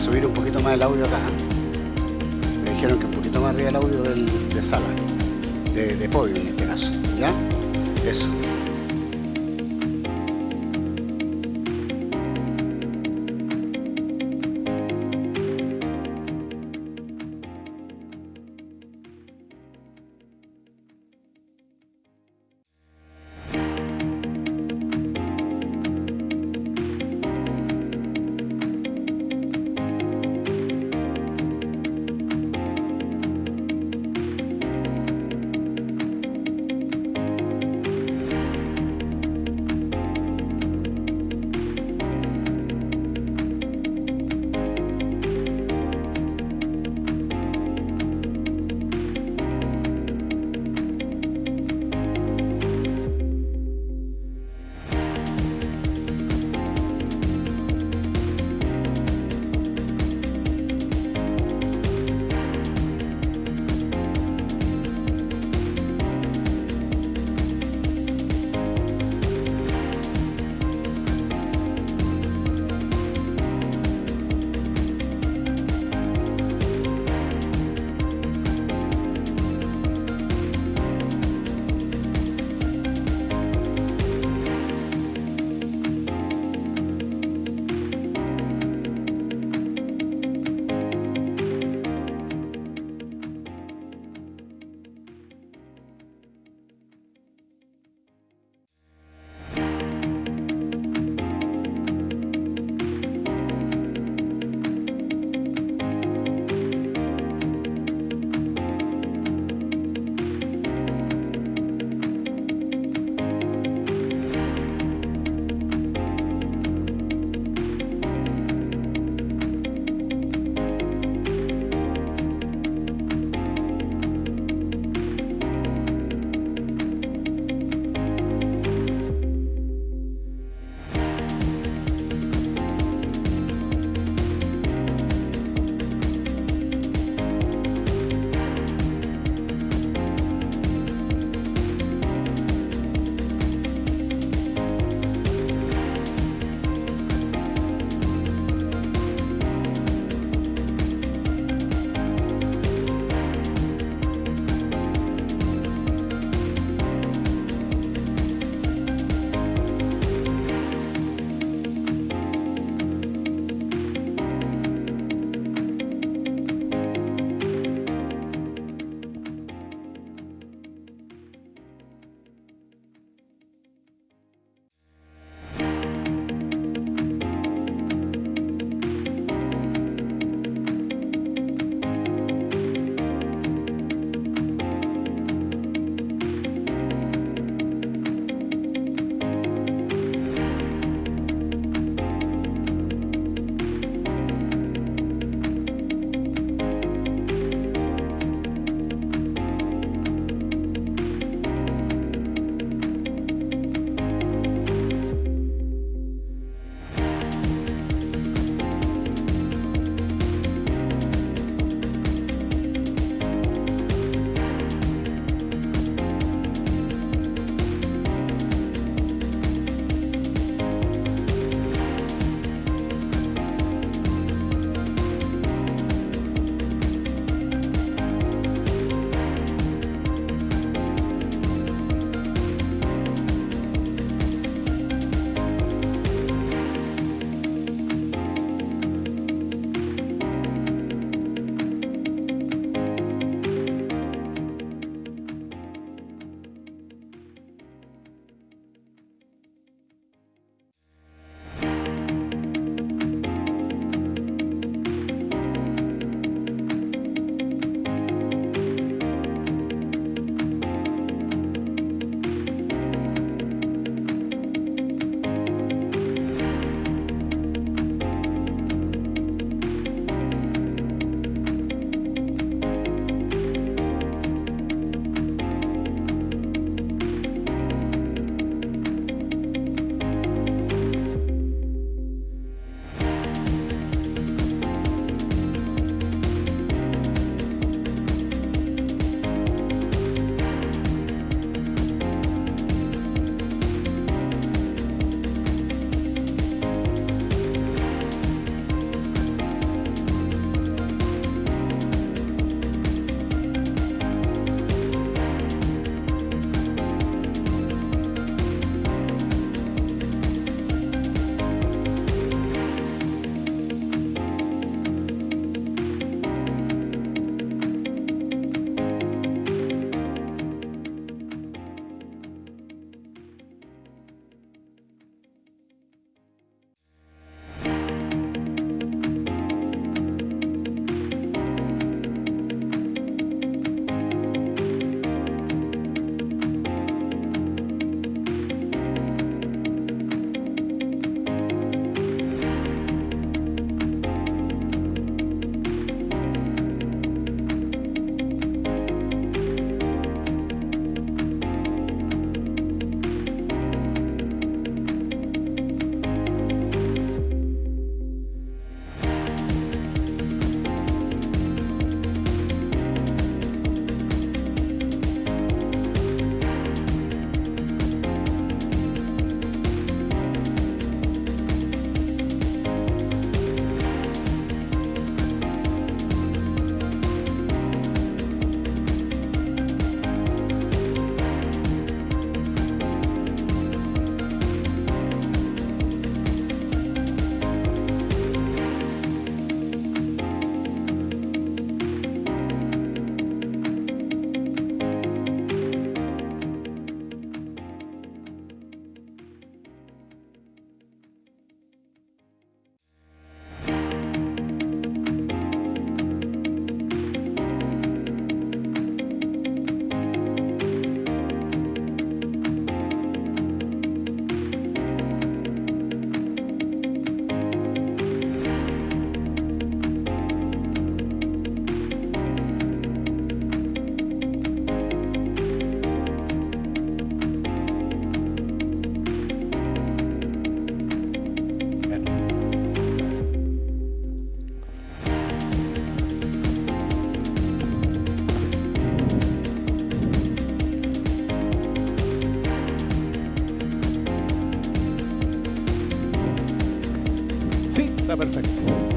subir un poquito más el audio acá. Me dijeron que un poquito más arriba el audio de sala, de podio en este caso, ¿ya? Eso. Está perfecto.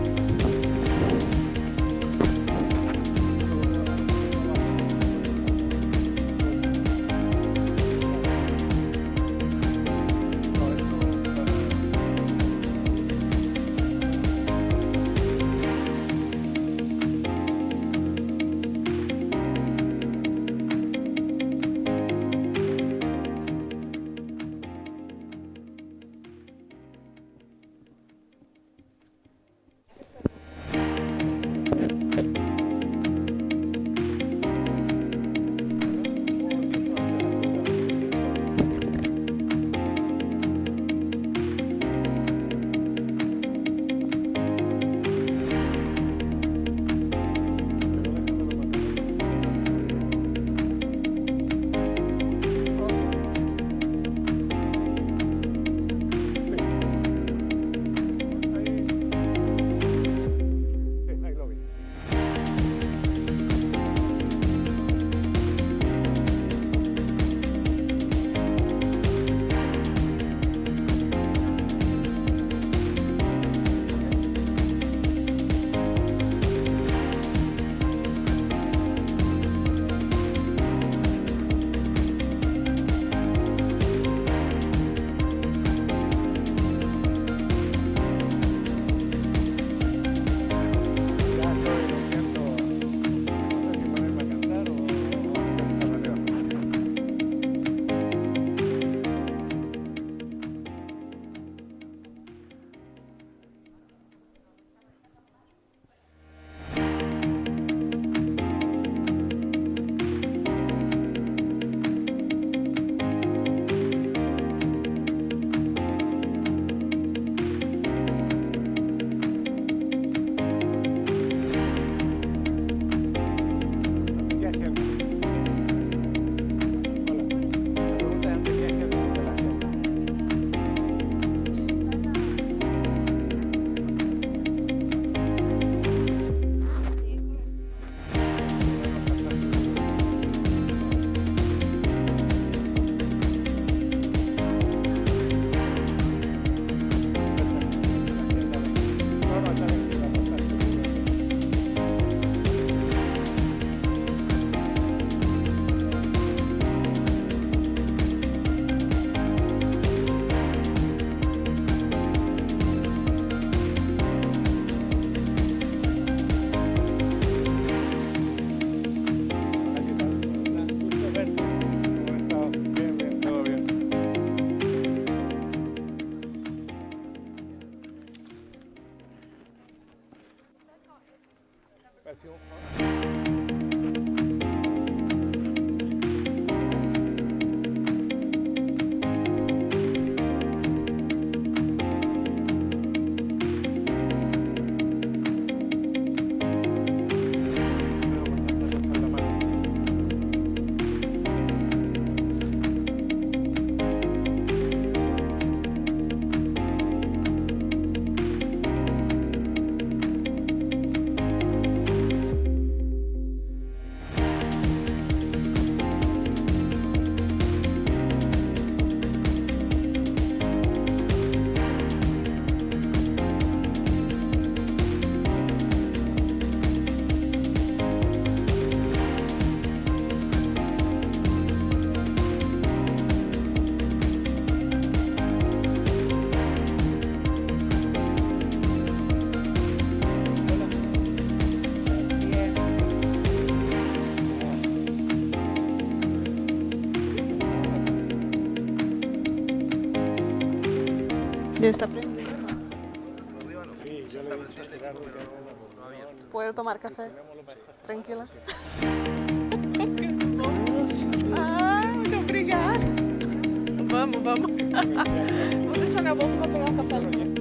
¿Ya está prendido? Sí, yo le he dicho a ¿Puedo tomar café? Tranquila. Muito obrigada. Vamos, vamos. Vou deixar minha bolsa para pegar um café ali.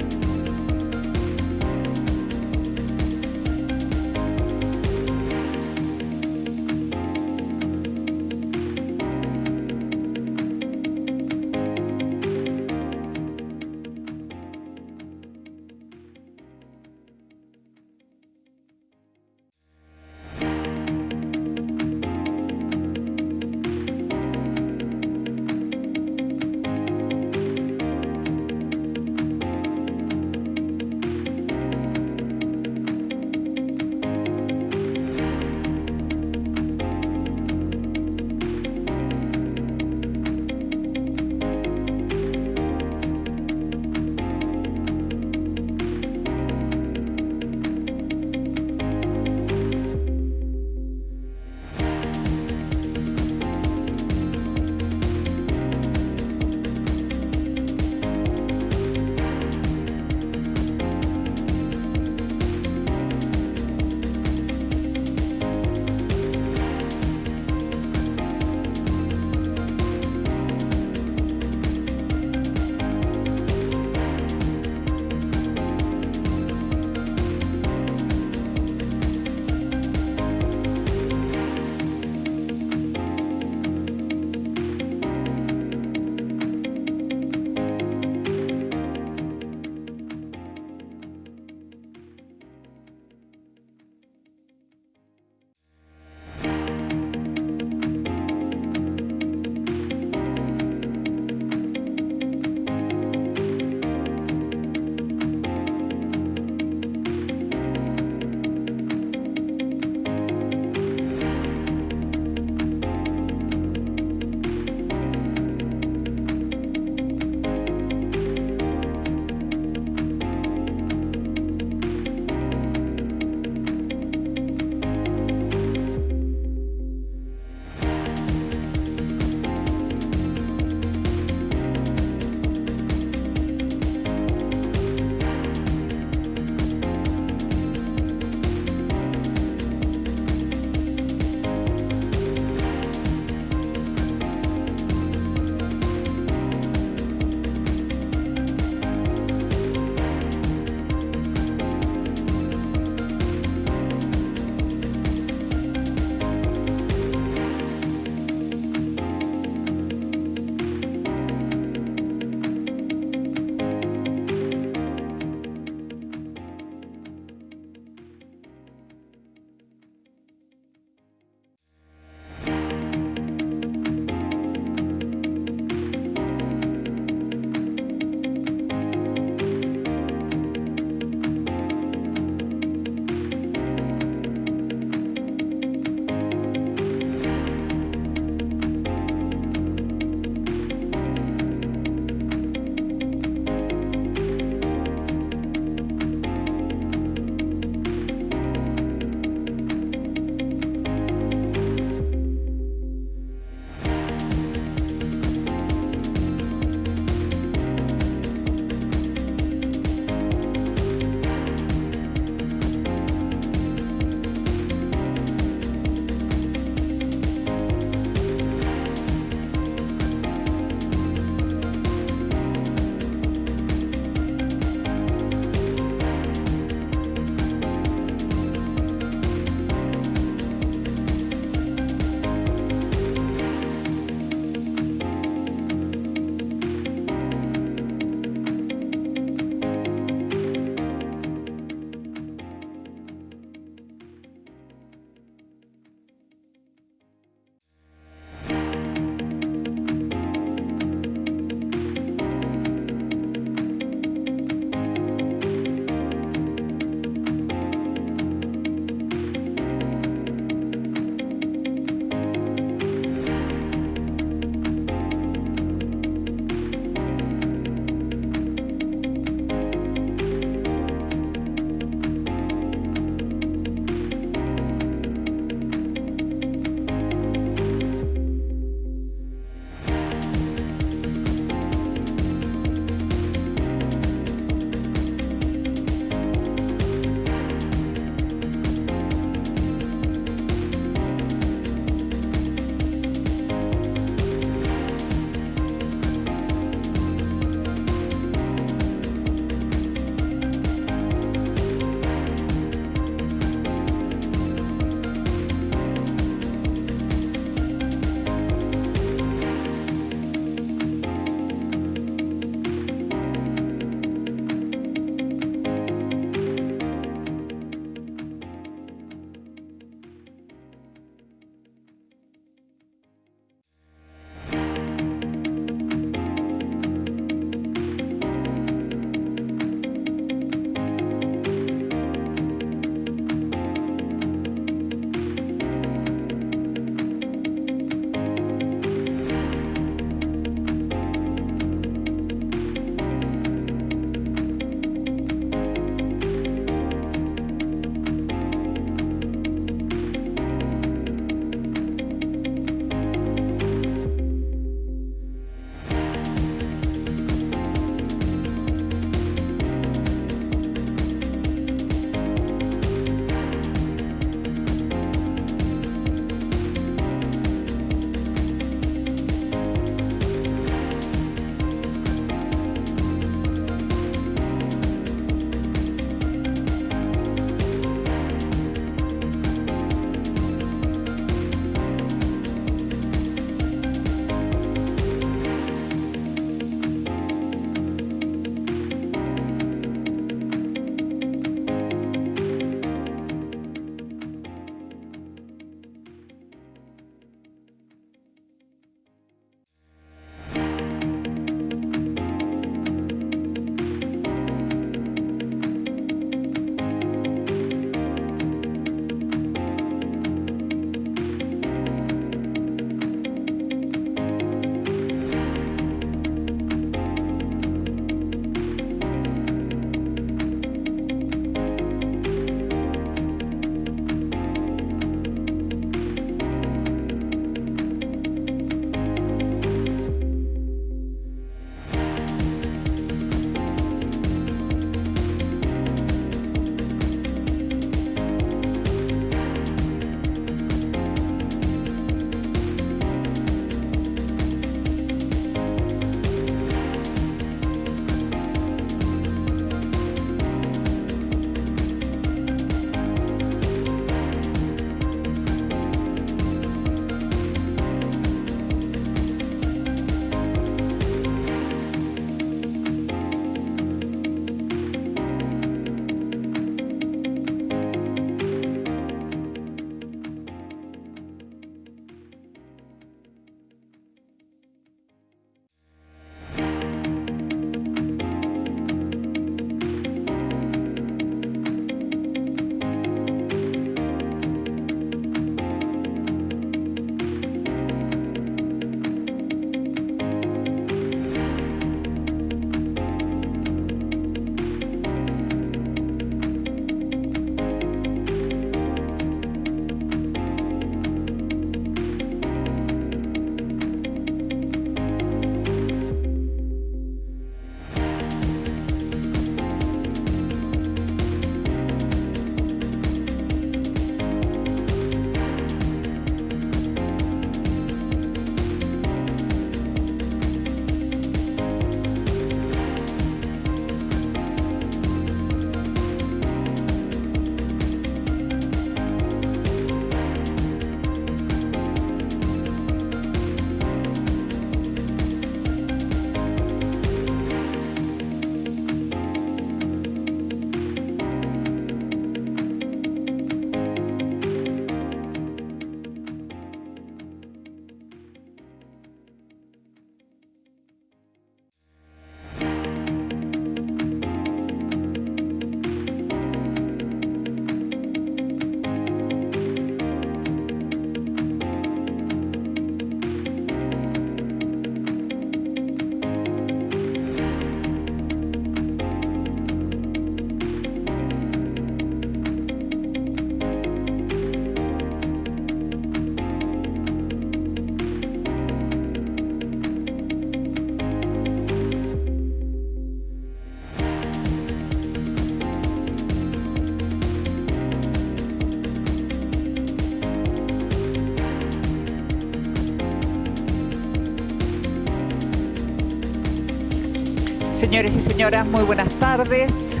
Señores y señoras, muy buenas tardes.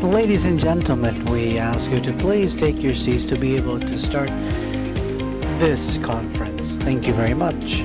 Ladies and gentlemen, we ask you to please take your seats to be able to start this conference. Thank you very much.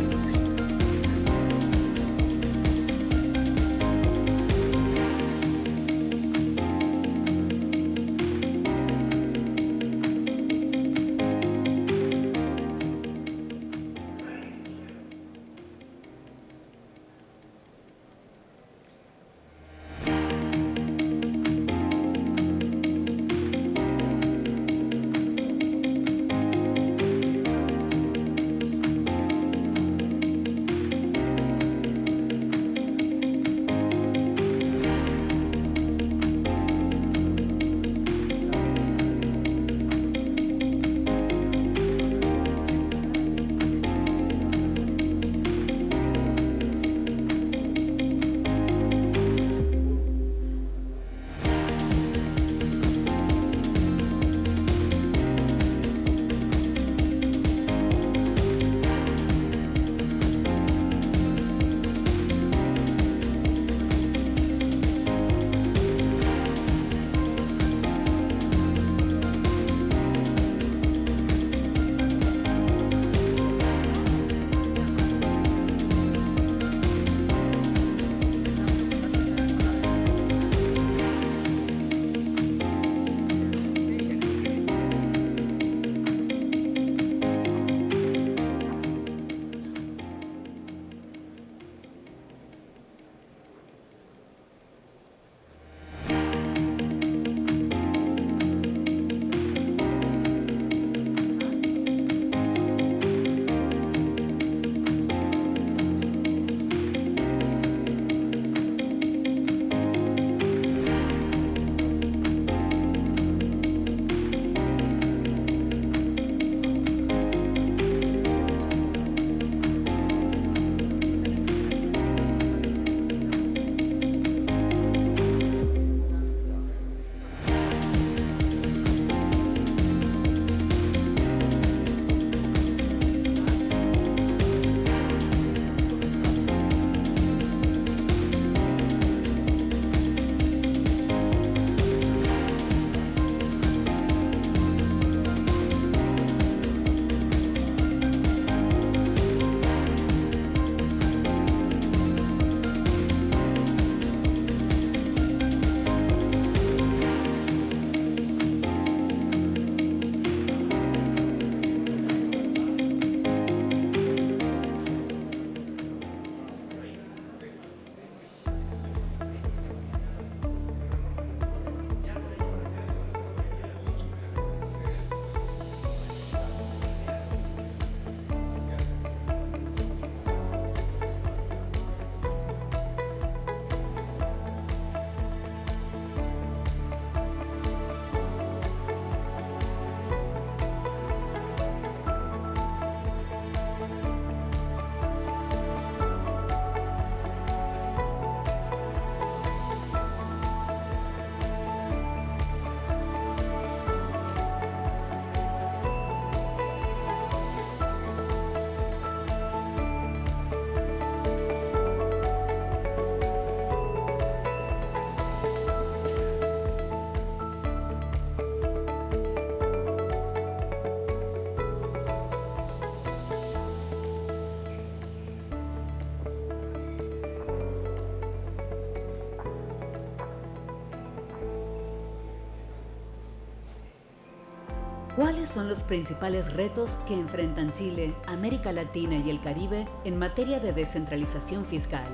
¿Cuáles son los principales retos que enfrentan Chile, América Latina y el Caribe en materia de descentralización fiscal?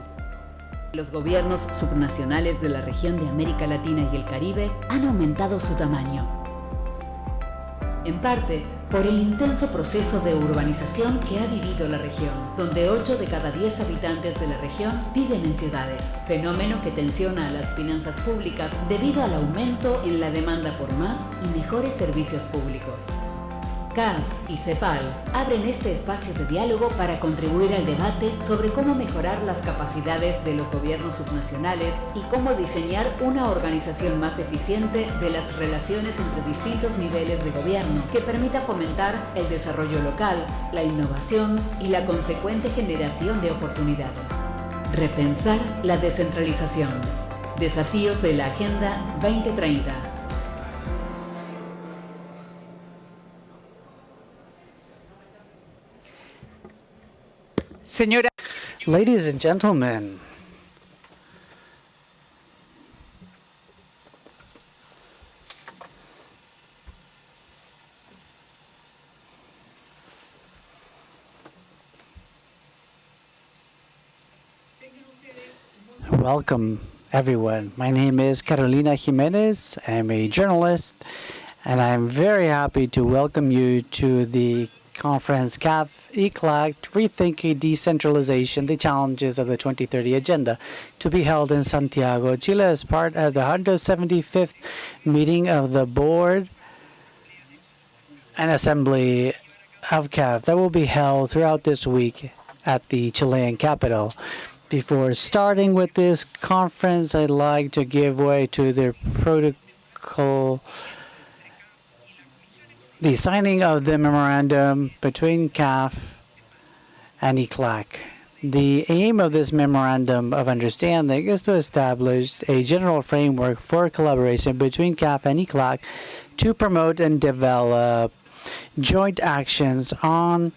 Los gobiernos subnacionales de la región de América Latina y el Caribe han aumentado su tamaño. En parte, por el intenso proceso de urbanización que ha vivido la región, donde 8 de cada 10 habitantes de la región viven en ciudades, fenómeno que tensiona a las finanzas públicas debido al aumento en la demanda por más y mejores servicios públicos. CAF y CEPAL abren este espacio de diálogo para contribuir al debate sobre cómo mejorar las capacidades de los gobiernos subnacionales y cómo diseñar una organización más eficiente de las relaciones entre distintos niveles de gobierno que permita fomentar el desarrollo local, la innovación y la consecuente generación de oportunidades. Repensar la descentralización. Desafíos de la Agenda 2030. Señora, Ladies and gentlemen, welcome everyone. My name is Carolina Jimenez. I'm a journalist, and I'm very happy to welcome you to the conference CAF ECLAC Rethinking Decentralization, the Challenges of the 2030 Agenda, to be held in Santiago, Chile as part of the 175th meeting of the Board and Assembly of CAF that will be held throughout this week at the Chilean capital. Before starting with this conference, I'd like to give way to the protocol, the signing of the memorandum between CAF and ECLAC. The aim of this memorandum of understanding is to establish a general framework for collaboration between CAF and ECLAC to promote and develop joint actions on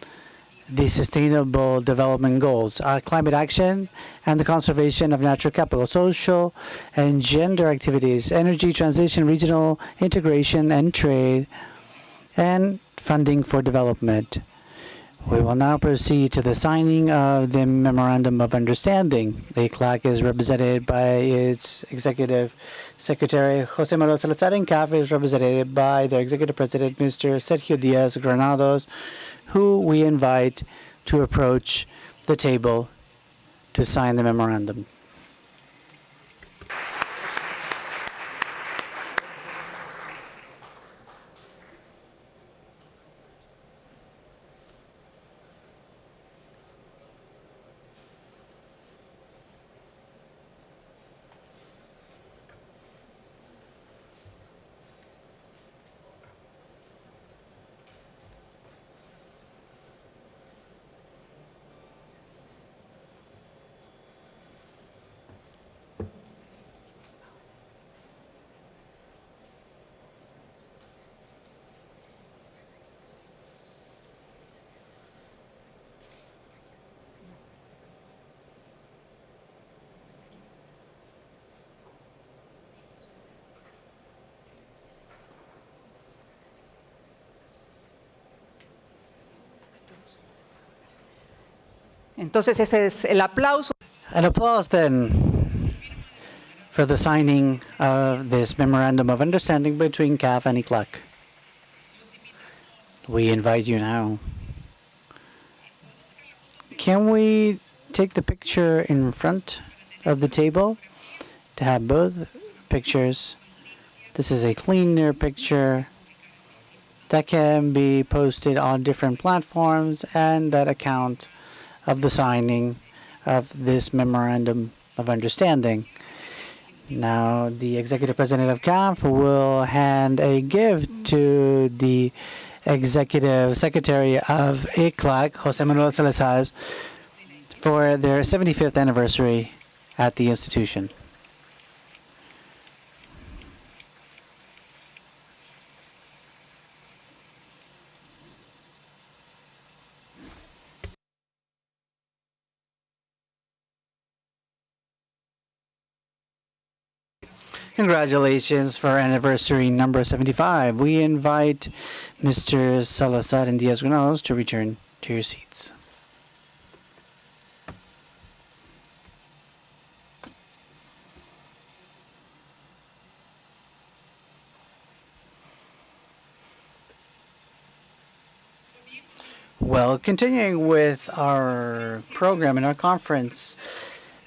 the Sustainable Development Goals, climate action, and the conservation of natural capital, social and gender activities, energy transition, regional integration and trade, and funding for development. We will now proceed to the signing of the Memorandum of Understanding. The ECLAC is represented by its Executive Secretary, Jose Manuel Salazar, and CAF is represented by their Executive President, Mr. Sergio Diaz Granados, who we invite to approach the table to sign the memorandum. entonces este es el aplauso. An applause then for the signing of this Memorandum of Understanding between CAF and ECLAC. We invite you now. Can we take the picture in front of the table to have both pictures? This is a cleaner picture that can be posted on different platforms and that account of the signing of this Memorandum of Understanding. Now, the Executive President of CAF will hand a gift to the Executive Secretary of ECLAC, Jose Manuel Salazar, for their 75th anniversary at the institution. Congratulations for anniversary number 75. We invite Mr. Salazar and Diaz Granados to return to your seats. Well, continuing with our program and our conference,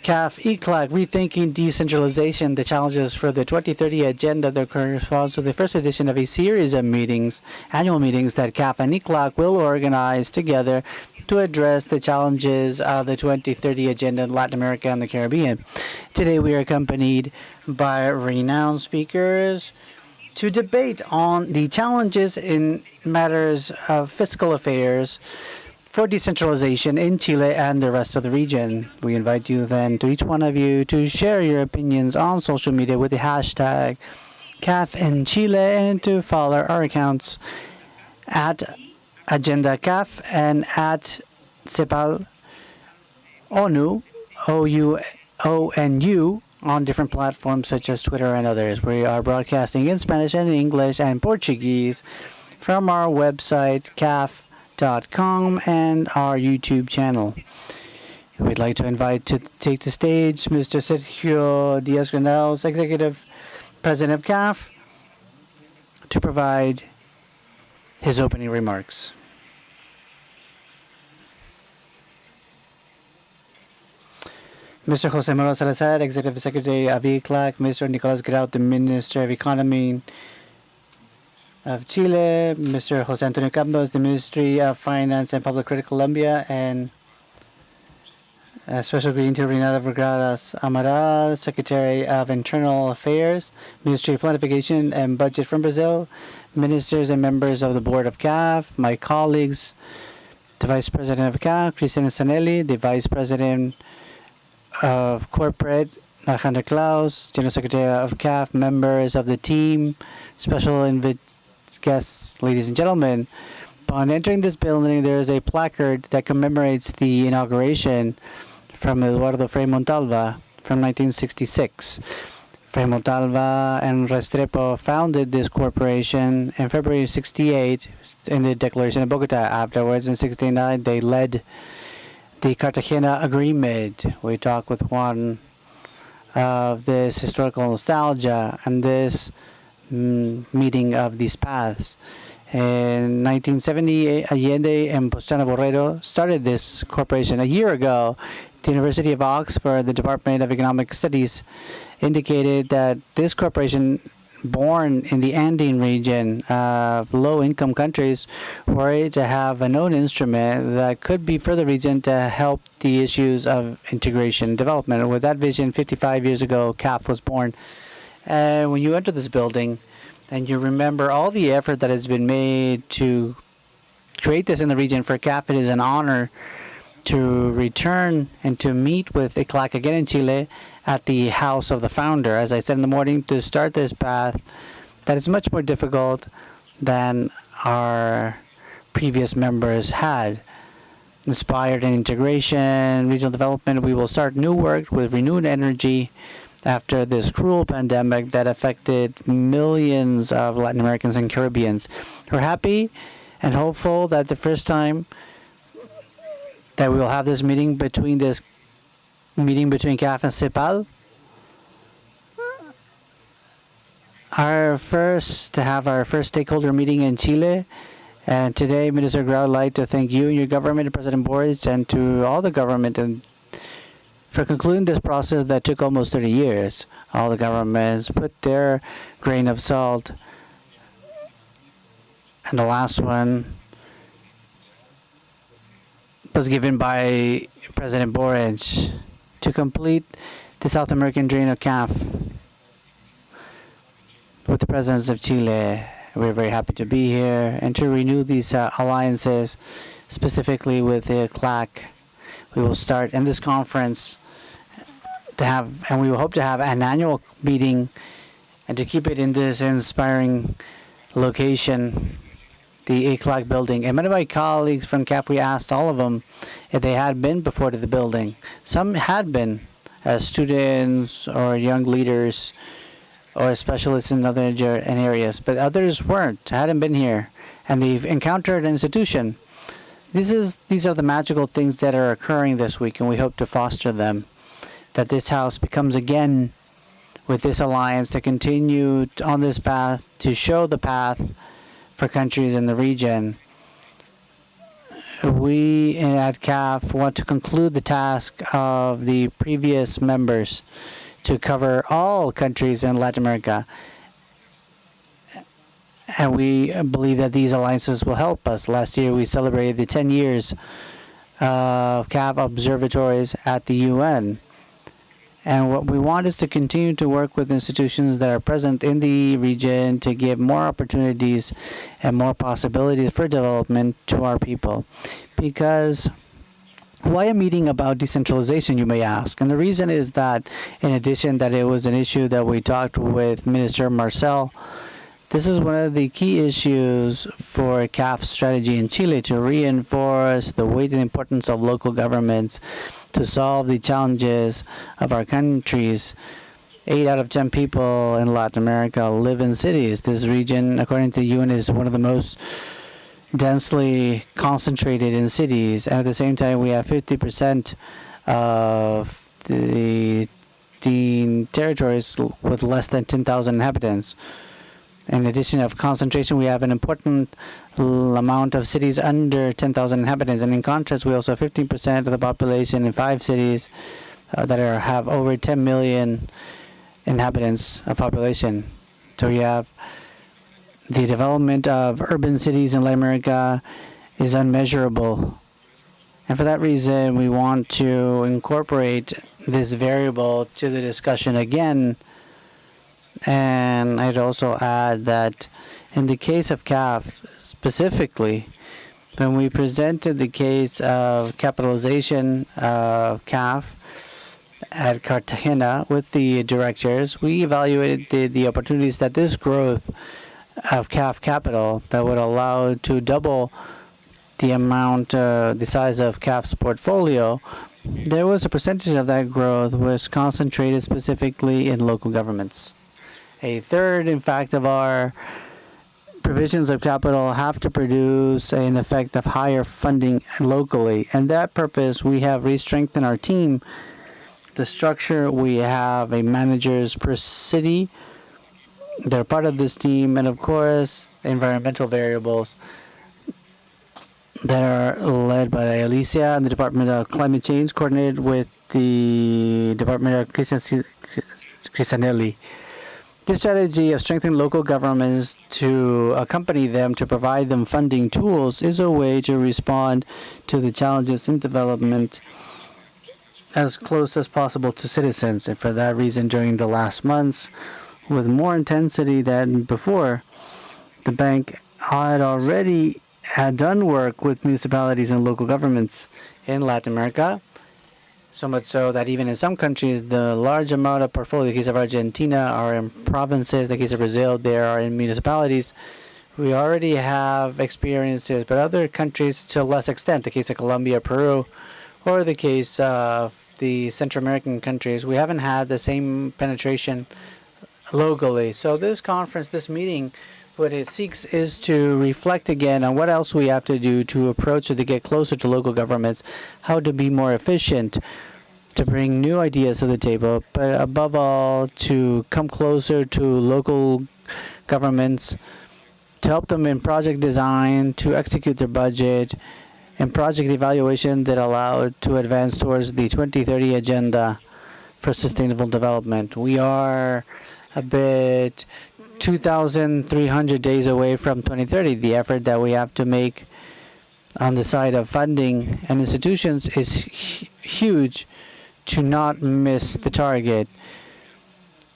CAF ECLAC Rethinking Decentralization, the Challenges for the 2030 Agenda, that corresponds to the first edition of a series of meetings, annual meetings that CAF and ECLAC will organize together to address the challenges of the 2030 Agenda in Latin America and the Caribbean. Today we are accompanied by renowned speakers to debate on the challenges in matters of fiscal affairs for for decentralization in Chile and the rest of the region. We invite you then, to each one of you, to share your opinions on social media with the hashtag CAF in Chile, and to follow our accounts at Agenda CAF and at CEPAL ONU, OUONU, on different platforms such as Twitter and others. We are broadcasting in Spanish and English and Portuguese from our website, CAF.com, and our YouTube channel. We'd like to invite to take the stage Mr. Sergio Diaz-Granels, Executive President of CAF, to provide his opening remarks. Mr. Jose Manuel Salazar, Executive Secretary of ECLAC, Mr. Nicolas Grau, the Minister of Economy of Chile, Mr. Jose Antonio Campos, the Ministry of Finance and Public Credit Colombia, and Special Greeting to Renata Vergara's Amaral, Secretary of Internal Affairs, Ministry of Planification and Budget from Brazil, ministers and members of the Board of CAF, my colleagues, the Vice President of CAF, Cristina Sanelli, the Vice President of Corporate, Alejandra Klaus, General Secretary of CAF, members of the team, special guests, ladies and gentlemen. Upon entering this building, there is a placard that commemorates the inauguration from Eduardo Frei Montalva from 1966. Frei Montalva and Restrepo founded this corporation in February of 68 in the Declaration of Bogota. Afterwards, in 69, they led the Cartagena Agreement. We talk with Juan of this historical nostalgia and this meeting of these paths. In 1970, Allende and Postana Borrero started this corporation. A year ago, the University of Oxford, the Department of Economic Studies, indicated that this corporation, born in the Andean region of low-income countries, were to have a known instrument that could be for the region to help the issues of integration and development. And with that vision, 55 years ago, CAF was born. And when you enter this building and you remember all the effort that has been made to create this in the region for CAF, it is an honor to return and to meet with ECLAC again in Chile at the house of the founder, as I said in the morning, to start this path that is much more difficult than our previous members had. Inspired in integration, regional development, we will start new work with renewed energy after this cruel pandemic that affected millions of Latin Americans and Caribbeans. We're happy and hopeful that the first time that we will have this meeting between CAF and CEPAL, our first stakeholder meeting in Chile. And today, Minister Grau, I'd like to thank you and your government and President Boris and to all the government and for concluding this process that took almost 30 years. All the governments put their grain of salt. And the last one was given by President Boric to complete the South American drain of CAF. With the presence of Chile, we're very happy to be here and to renew these alliances, specifically with the ECLAC. We will start in this conference and we will hope to have an annual meeting and to keep it in this inspiring location, the ECLAC building. And many of my colleagues from CAF, we asked all of them if they had been before to the building. Some had been as students or young leaders or specialists in other areas, but others hadn't been here, and they've encountered an institution. These are the magical things that are occurring this week, and we hope to foster them, that this house becomes again, with this alliance, to continue on this path, to show the path for countries in the region. We at CAF want to conclude the task of the previous members to cover all countries in Latin America. And we believe that these alliances will help us. Last year, we celebrated the 10 years of CAF observatories at the UN. And what we want is to continue to work with institutions that are present in the region to give more opportunities and more possibilities for development to our people. Because why a meeting about decentralization, you may ask? And the reason is that in addition that it was an issue that we talked with Minister Marcel, this is one of the key issues for CAF strategy in Chile to reinforce the weight and importance of local governments to solve the challenges of our countries. 8 out of 10 people in Latin America live in cities. This region, according to the UN, is one of the most densely concentrated in cities. And at the same time, we have 50% of the territories with less than 10,000 inhabitants. In addition of concentration, we have an important amount of cities under 10,000 inhabitants. And in contrast, we also have 15% of the population in 5 cities that have over 10 million inhabitants of population. So we have the development of urban cities in Latin America is unmeasurable. And for that reason, we want to incorporate this variable to the discussion again. And I'd also add that in the case of CAF specifically, when we presented the case of capitalization of CAF at Cartagena with the directors, we evaluated the opportunities that this growth of CAF capital that would allow to double the amount, the size of CAF's portfolio. There was a percentage of that growth was concentrated specifically in local governments. A third, in fact, of our provisions of capital have to produce an effect of higher funding locally. And that purpose, we have re-strengthened our team. The structure, we have a managers per city. They're part of this team. And of course, environmental variables that are led by Alicia and the Department of Climate Change, coordinated with the Department of Crisanelli. This strategy of strengthening local governments to accompany them, to provide them funding tools, is a way to respond to the challenges in development as close as possible to citizens. And for that reason, during the last months, with more intensity than before, the bank had done work with municipalities and local governments in Latin America. So much so that even in some countries, the large amount of portfolio, the case of Argentina, are in provinces. The case of Brazil, they are in municipalities. We already have experiences, but other countries to less extent. The case of Colombia, Peru, or the case of the Central American countries, we haven't had the same penetration locally. So this conference, this meeting, what it seeks is to reflect again on what else we have to do to approach or to get closer to local governments, how to be more efficient, to bring new ideas to the table, but above all, to come closer to local governments, to help them in project design, to execute their budget, and project evaluation that allow to advance towards the 2030 agenda for sustainable development. We are a bit 2,300 days away from 2030. The effort that we have to make on the side of funding and institutions is huge to not miss the target.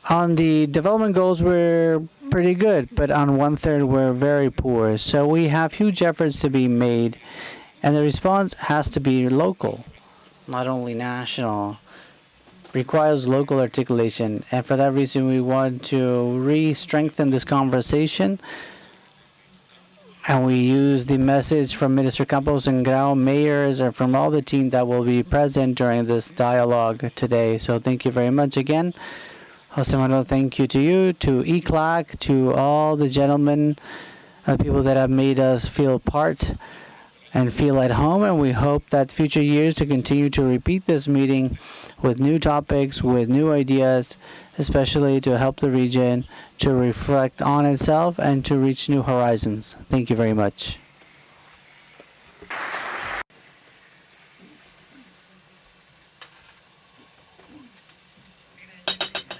On the development goals, we're pretty good, but on 1/3, we're very poor. So we have huge efforts to be made, and the response has to be local, not only national. Requires local articulation, and for that reason we want to re-strengthen this conversation, and we use the message from Minister Campos and Grau, mayors, and from all the team that will be present during this dialogue today. So thank you very much again. Jose Manuel, thank you to you, to ECLAC, to all the gentlemen, people that have made us feel part and feel at home, and we hope that future years to continue to repeat this meeting with new topics, with new ideas, especially to help the region to reflect on itself and to reach new horizons. Thank you very much.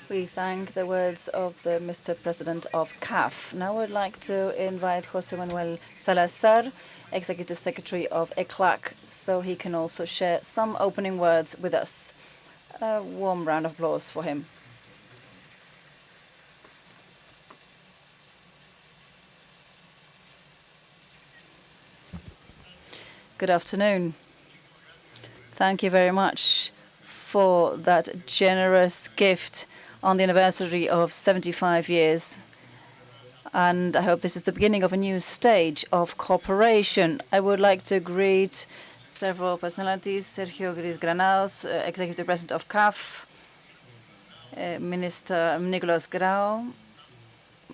We thank the words of the Mr. President of CAF. Now I'd like to invite Jose Manuel Salazar, Executive Secretary of ECLAC, so he can also share some opening words with us. A warm round of applause for him. Good afternoon. Thank you very much for that generous gift on the anniversary of 75 years. And I hope this is the beginning of a new stage of cooperation. I would like to greet several personalities: Sergio Gris Granados, Executive President of CAF, Minister Nicolás Grau,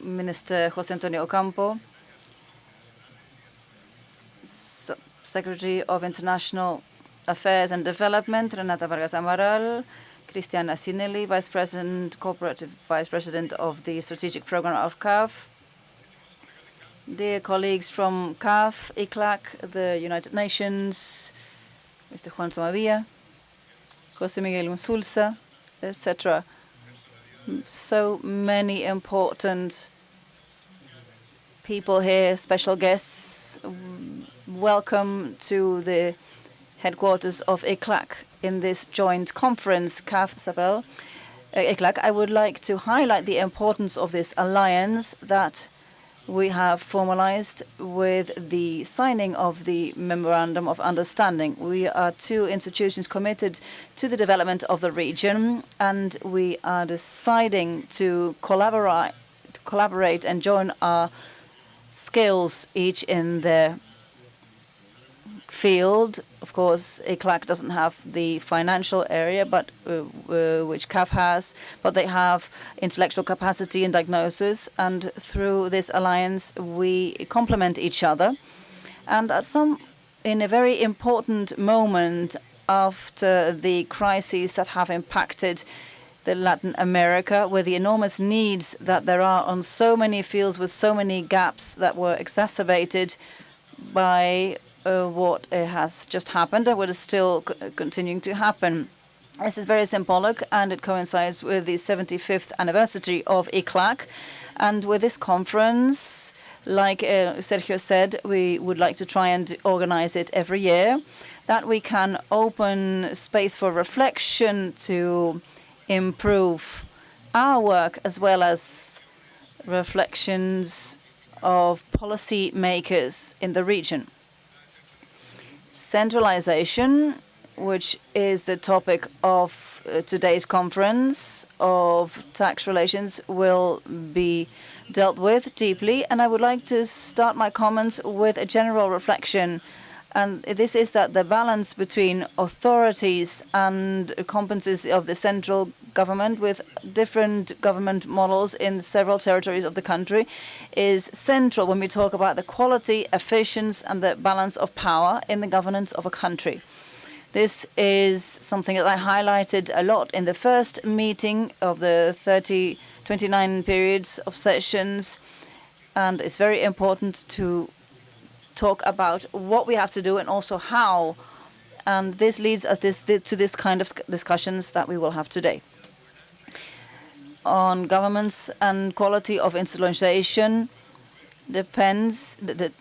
Minister José Antonio Ocampo, Secretary of International Affairs and Development, Renata Vargas Amaral, Cristiana Sinelli, Vice President, Corporate Vice President of the Strategic Program of CAF, dear colleagues from CAF, ECLAC, the United Nations, Mr. Juan Somavia, José Miguel Unsulza, etc. So many important people here, special guests. Welcome to the headquarters of ECLAC in this joint conference, CAF, SAPEL, ECLAC. I would like to highlight the importance of this alliance that we have formalized with the signing of the Memorandum of Understanding. We are two institutions committed to the development of the region, and we are deciding to collaborate and join our skills, each in their field. Of course, ECLAC doesn't have the financial area, but which CAF has, but they have intellectual capacity and diagnosis, and through this alliance we complement each other. And in a very important moment after the crises that have impacted Latin America, with the enormous needs that there are on so many fields, with so many gaps that were exacerbated by what has just happened and what is still continuing to happen. This is very symbolic, and it coincides with the 75th anniversary of ECLAC. And with this conference, like Sergio said, we would like to try and organize it every year, that we can open space for reflection to improve our work, as well as reflections of policy makers in the region. Centralization, which is the topic of today's conference of tax relations, will be dealt with deeply. And I would like to start my comments with a general reflection. And this is that the balance between authorities and competencies of the central government, with different government models in several territories of the country, is central when we talk about the quality, efficiency, and the balance of power in the governance of a country. This is something that I highlighted a lot in the first meeting of the 29 periods of sessions, and it's very important to talk about what we have to do and also how. And this leads us to this kind of discussions that we will have today. On governments and quality of institutionalization depends the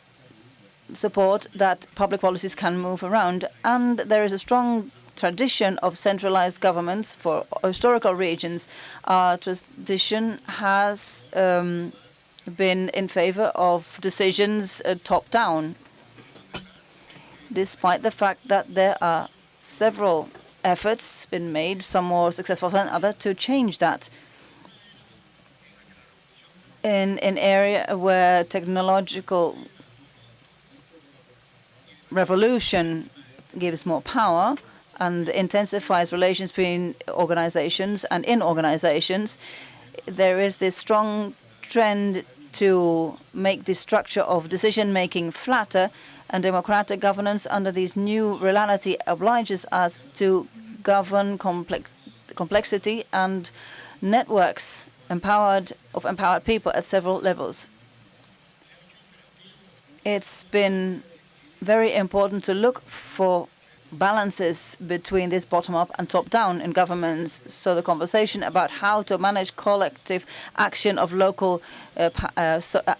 support that public policies can move around. And there is a strong tradition of centralized governments for historical regions. Our tradition has been in favor of decisions top-down, despite the fact that there are several efforts been made, some more successful than others, to change that. In an area where technological revolution gives more power and intensifies relations between organizations and in organizations, there is this strong trend to make the structure of decision-making flatter, and democratic governance under this new reality obliges us to govern complexity and networks of empowered people at several levels. It's been very important to look for balances between this bottom-up and top-down in governments. So the conversation about how to manage collective action of local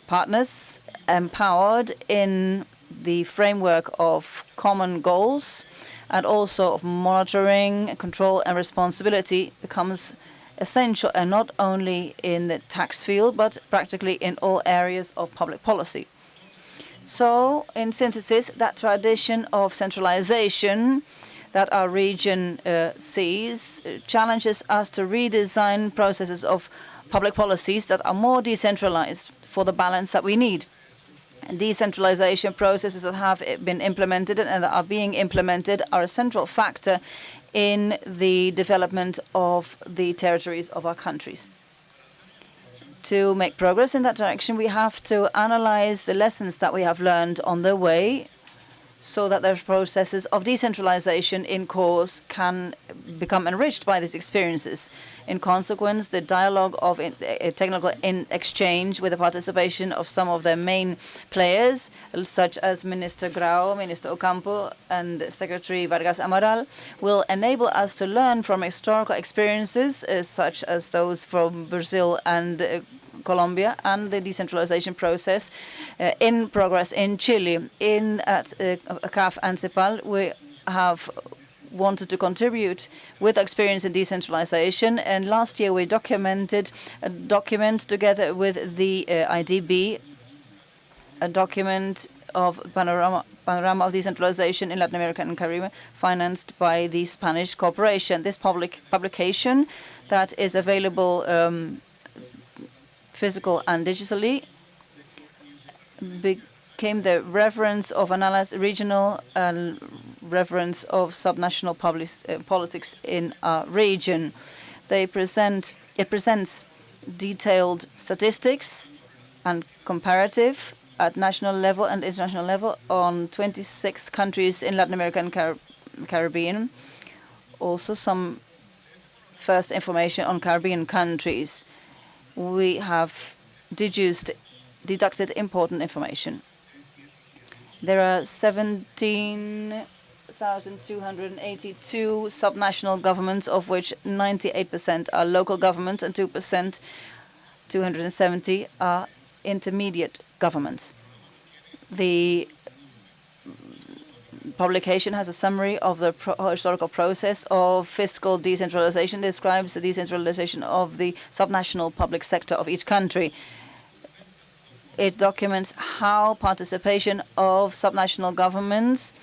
partners empowered in the framework of common goals and also of monitoring, control, and responsibility becomes essential, and not only in the tax field, but practically in all areas of public policy. So, in synthesis, that tradition of centralization that our region sees challenges us to redesign processes of public policies that are more decentralized for the balance that we need. Decentralization processes that have been implemented and that are being implemented are a central factor in the development of the territories of our countries. To make progress in that direction, we have to analyze the lessons that we have learned on the way, so that the processes of decentralization in course can become enriched by these experiences. In consequence, the dialogue of technical exchange with the participation of some of the main players, such as Minister Grau, Minister Ocampo, and Secretary Vargas Amaral, will enable us to learn from historical experiences, such as those from Brazil and Colombia, and the decentralization process in progress in Chile. At CAF and CEPAL, we have wanted to contribute with experience in decentralization, and last year we documented a document together with the IDB, a document of panorama of decentralization in Latin America and Caribbean, financed by the Spanish corporation. This publication that is available physical and digitally became the reference of regional and reference of subnational politics in our region. It presents detailed statistics and comparative at national level and international level on 26 countries in Latin America and Caribbean. Also some first information on Caribbean countries. We have deducted important information. There are 17,282 subnational governments, of which 98% are local governments and 2%, 270, are intermediate governments. The publication has a summary of the historical process of fiscal decentralization, describes the decentralization of the subnational public sector of each country. It documents how participation of subnational governments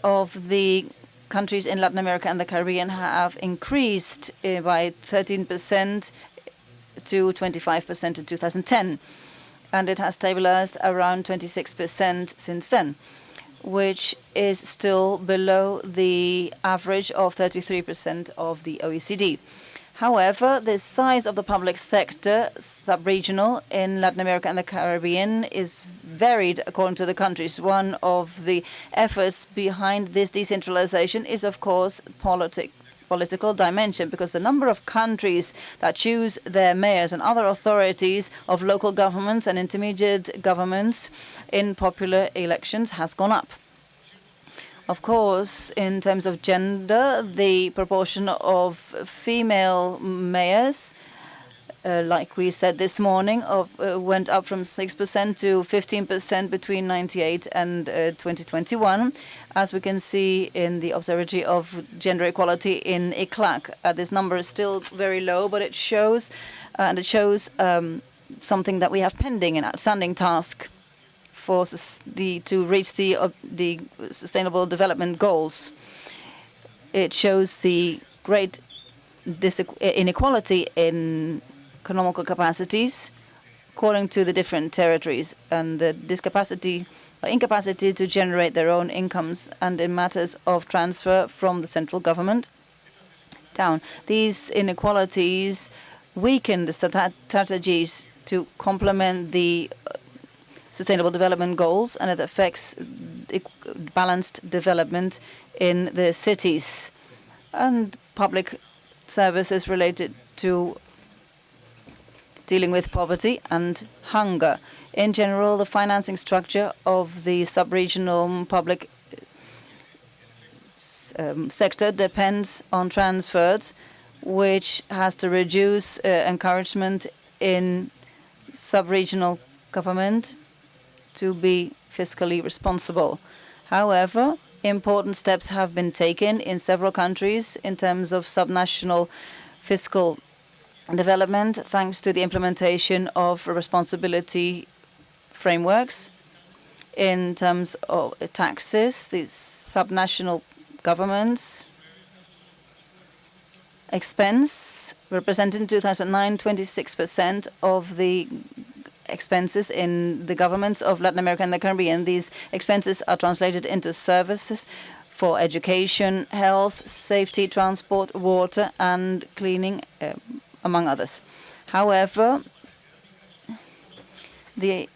of the countries in Latin America and the Caribbean have increased by 13% to 25% in 2010. And it has stabilized around 26% since then, which is still below the average of 33% of the OECD. However, the size of the public sector, sub-regional, in Latin America and the Caribbean is varied according to the countries. One of the efforts behind this decentralization is, of course, political dimension, because the number of countries that choose their mayors and other authorities of local governments and intermediate governments in popular elections has gone up. Of course, in terms of gender, the proportion of female mayors, like we said this morning, went up from 6% to 15% between 1998 and 2021, as we can see in the Observatory of Gender Equality in ECLAC. This number is still very low, but it shows something that we have pending, an outstanding task to reach the Sustainable Development Goals. It shows the great inequality in economical capacities according to the different territories, and the incapacity to generate their own incomes, and in matters of transfer from the central government down. These inequalities weaken the strategies to complement the Sustainable Development Goals, and it affects balanced development in the cities and public services related to dealing with poverty and hunger. In general, the financing structure of the sub-regional public sector depends on transfers, which has to reduce encouragement in sub-regional government to be fiscally responsible. However, important steps have been taken in several countries in terms of subnational fiscal development, thanks to the implementation of responsibility frameworks. In terms of taxes, these subnational governments expense represented in 2009 26% of the expenses in the governments of Latin America and the Caribbean. These expenses are translated into services for education, health, safety, transport, water, and cleaning, among others. However, the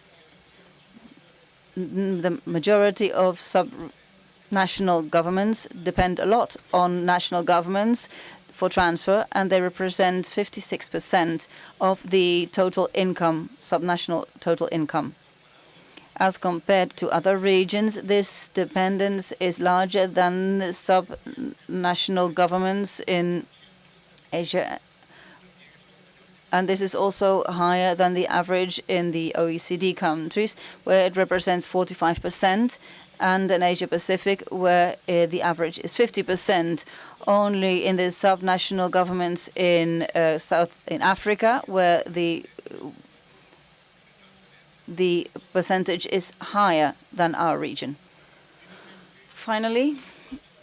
majority of subnational governments depend a lot on national governments for transfer, and they represent 56% of the total income, subnational total income. As compared to other regions, this dependence is larger than the subnational governments in Asia, and this is also higher than the average in the OECD countries, where it represents 45%, and in Asia Pacific, where the average is 50%. Only in the subnational governments in Africa, where the percentage is higher than our region. Finally,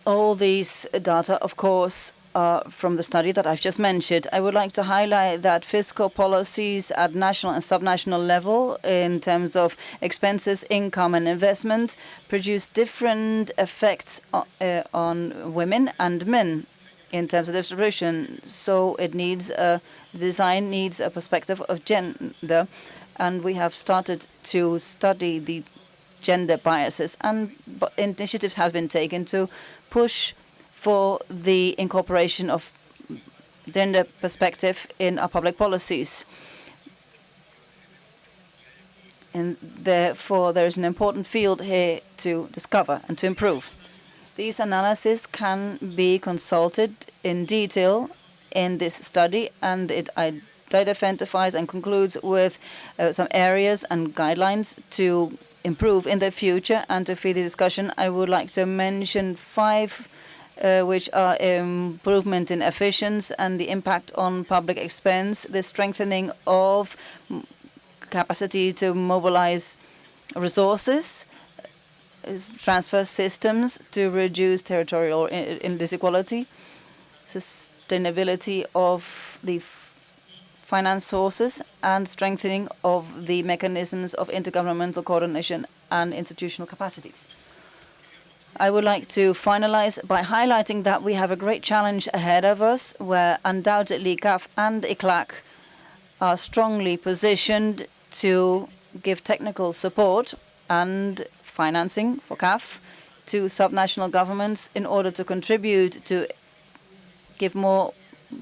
all these data, of course, are from the study that I've just mentioned. I would like to highlight that fiscal policies at national and subnational level in terms of expenses, income, and investment produce different effects on women and men in terms of distribution. So it needs design needs a perspective of gender, and we have started to study the gender biases, and initiatives have been taken to push for the incorporation of gender perspective in our public policies. And therefore, there is an important field here to discover and to improve. These analyses can be consulted in detail in this study, and it identifies and concludes with some areas and guidelines to improve in the future. And to feed the discussion, I would like to mention 5 which are improvement in efficiency and the impact on public expense, the strengthening of capacity to mobilize resources, transfer systems to reduce territorial inequality, sustainability of the finance sources, and strengthening of the mechanisms of intergovernmental coordination and institutional capacities. I would like to finalize by highlighting that we have a great challenge ahead of us, where undoubtedly CAF and ECLAC are strongly positioned to give technical support and financing for CAF to subnational governments in order to contribute to give more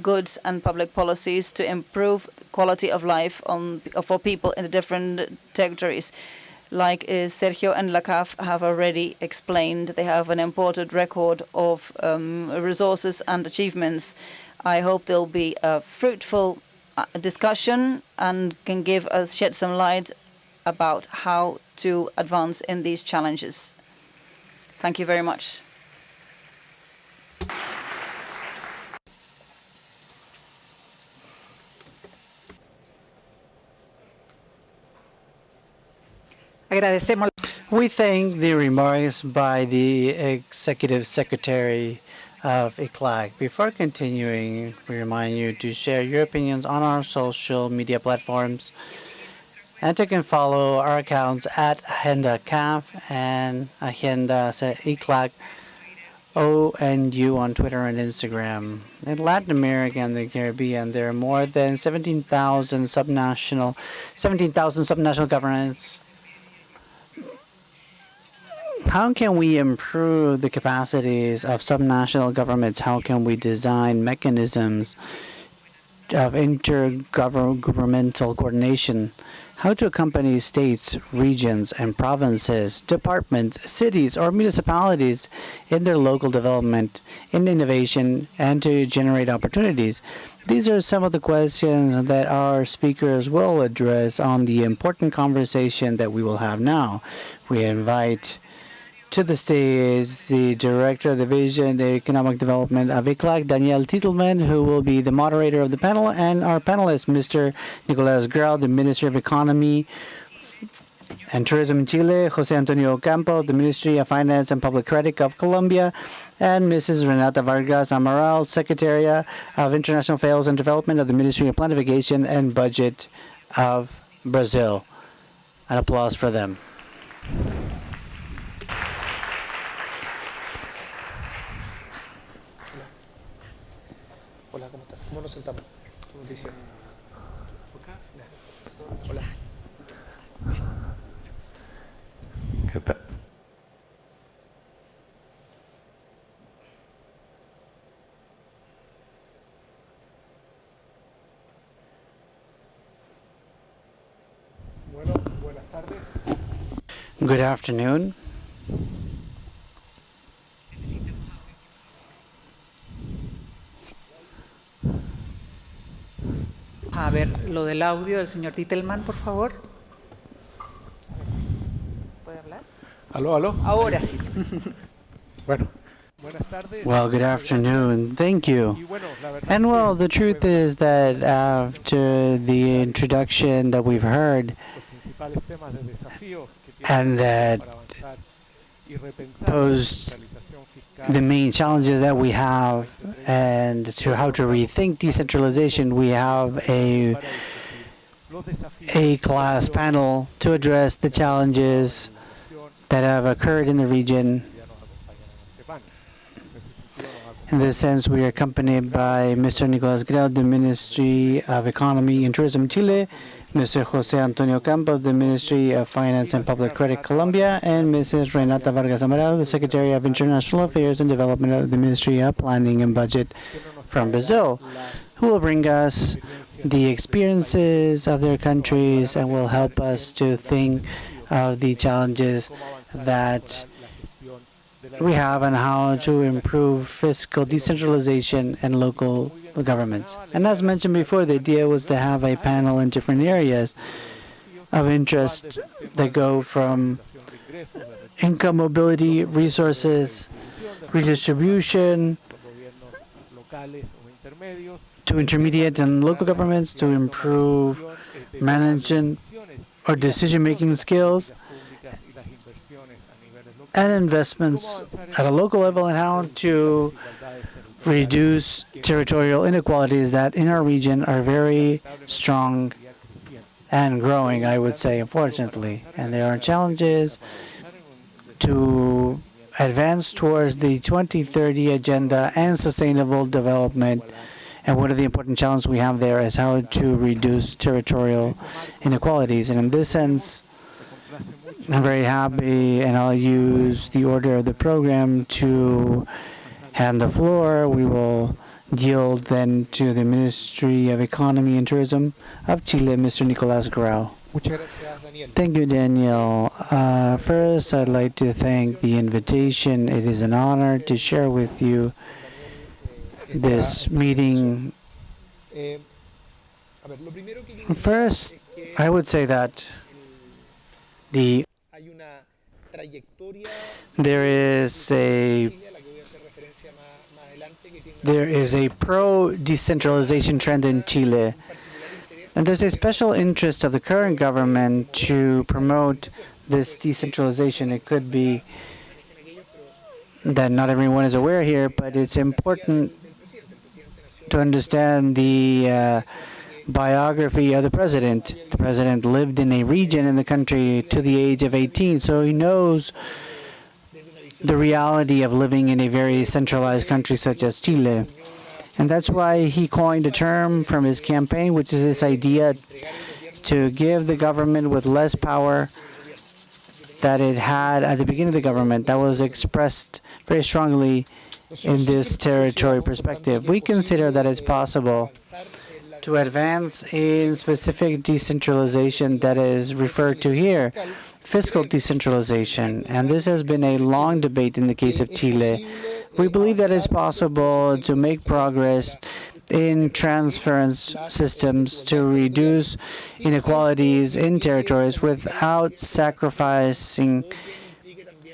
goods and public policies to improve quality of life for people in the different territories. Like Sergio and la CAF have already explained, they have an important record of resources and achievements. I hope there'll be a fruitful discussion and can shed some light about how to advance in these challenges. Thank you very much. We thank the remarks by the Executive Secretary of ECLAC. Before continuing, we remind you to share your opinions on our social media platforms, and you can follow our accounts at Agenda CAF and Agenda ECLAC ONU on Twitter and Instagram. In Latin America and the Caribbean, there are more than 17,000 subnational governments. How can we improve the capacities of subnational governments? How can we design mechanisms of intergovernmental coordination? How to accompany states, regions, and provinces, departments, cities, or municipalities in their local development, in innovation, and to generate opportunities? These are some of the questions that our speakers will address on the important conversation that we will have now. We invite to the stage the Director of Division of Economic Development of ECLAC, Daniel Titelman, who will be the moderator of the panel, and our panelists, Mr. Nicolás Grau, the Minister of Economy and Tourism in Chile, José Antonio Ocampo, the Ministry of Finance and Public Credit of Colombia, and Mrs. Renata Vargas Amaral, Secretary of International Affairs and Development of the Ministry of Planification and Budget of Brazil. An applause for them. Hola, ¿cómo estás? ¿Cómo nos sentamos? ¿Cómo te dice? Hola. ¿Qué tal? Bueno, buenas tardes. Good afternoon. A ver, lo del audio del señor Titelman, por favor. ¿Puede hablar? Aló, aló. Ahora sí. Bueno, buenas tardes. Well, good afternoon. Thank you. Y bueno, la verdad And que well, the truth is that after the introduction that we've heard, los principales temas de desafío que and that para avanzar y repensar la posed descentralización fiscal the main challenges that we have and to how to rethink decentralization, we have a los desafíos class panel to address the challenges that have occurred in the region. ya nos acompañan en este panel. En ese sentido nos acompaña In this sense, we are accompanied by Mr. Nicolás Grau, the Ministry of Economy and Tourism in Chile, Mr. José Antonio Campos, the Ministry of Finance and Public Credit Colombia, and Mrs. Renata Vargas Amaral, the Secretary of International Affairs and Development of the Ministry of Planning and Budget from Brazil, who will bring us the experiences of their countries and will help us to think of the challenges that we have and how to improve fiscal decentralization and local governments. And as mentioned before, the idea was to have a panel in different areas of interest that go from income mobility, resources, redistribution, locales o intermedios, to intermediate and local governments to improve management or decision-making skills públicas y las inversiones a niveles locales, and investments at a local level, and how to reduce territorial inequalities that in our region are very strong and growing, I would say, unfortunately. And there are challenges to advance towards the 2030 agenda and sustainable development. And one of the important challenges we have there is how to reduce territorial inequalities. And in this sense, I'm very happy, and I'll use the order of the program to hand the floor. We will yield then to the Ministry of Economy and Tourism of Chile, Mr. Nicolás Grau. Muchas gracias, Daniel. Thank you, Daniel. First, I'd like to thank the invitation. It is an honor to share with you this meeting. A ver, lo primero que yo First, es que I would say that hay una trayectoria there is a a la que voy a hacer referencia más adelante que tiene there is a pro-decentralization trend in Chile, and there's a special interest of the current government to promote this decentralization. It could be that not everyone is aware here, but it's important to understand the biography of the president. The president lived in a region in the country to the age of 18, so he knows the reality of living in a very centralized country such as Chile. And that's why he coined a term from his campaign, which is this idea to give the government with less power that it had at the beginning of the government. That was expressed very strongly in this territory perspective. We consider that it's possible to advance in specific decentralization that is referred to here, fiscal decentralization. And this has been a long debate in the case of Chile. We believe that it's possible to make progress in transference systems to reduce inequalities in territories without sacrificing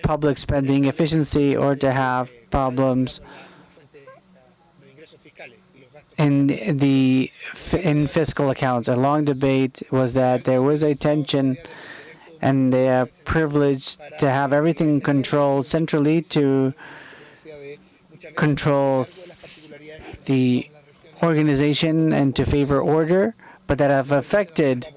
public spending efficiency or to have problems in fiscal accounts. A long debate was that there was a tension and the privilege to have everything controlled centrally, to control the organization and to favor order, but that have affected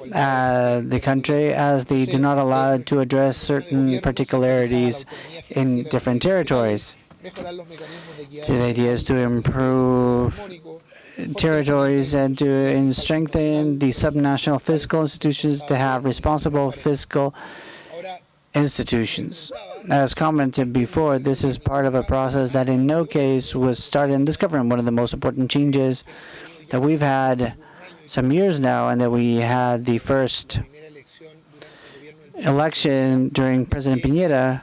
the country as they do not allow it to address certain particularities in different territories. The idea is to improve territories and to strengthen the subnational fiscal institutions to have responsible fiscal institutions. As commented before, this is part of a process that in no case was started in this government. One of the most important changes that we've had some years now, and that we had the first election during President Piñera,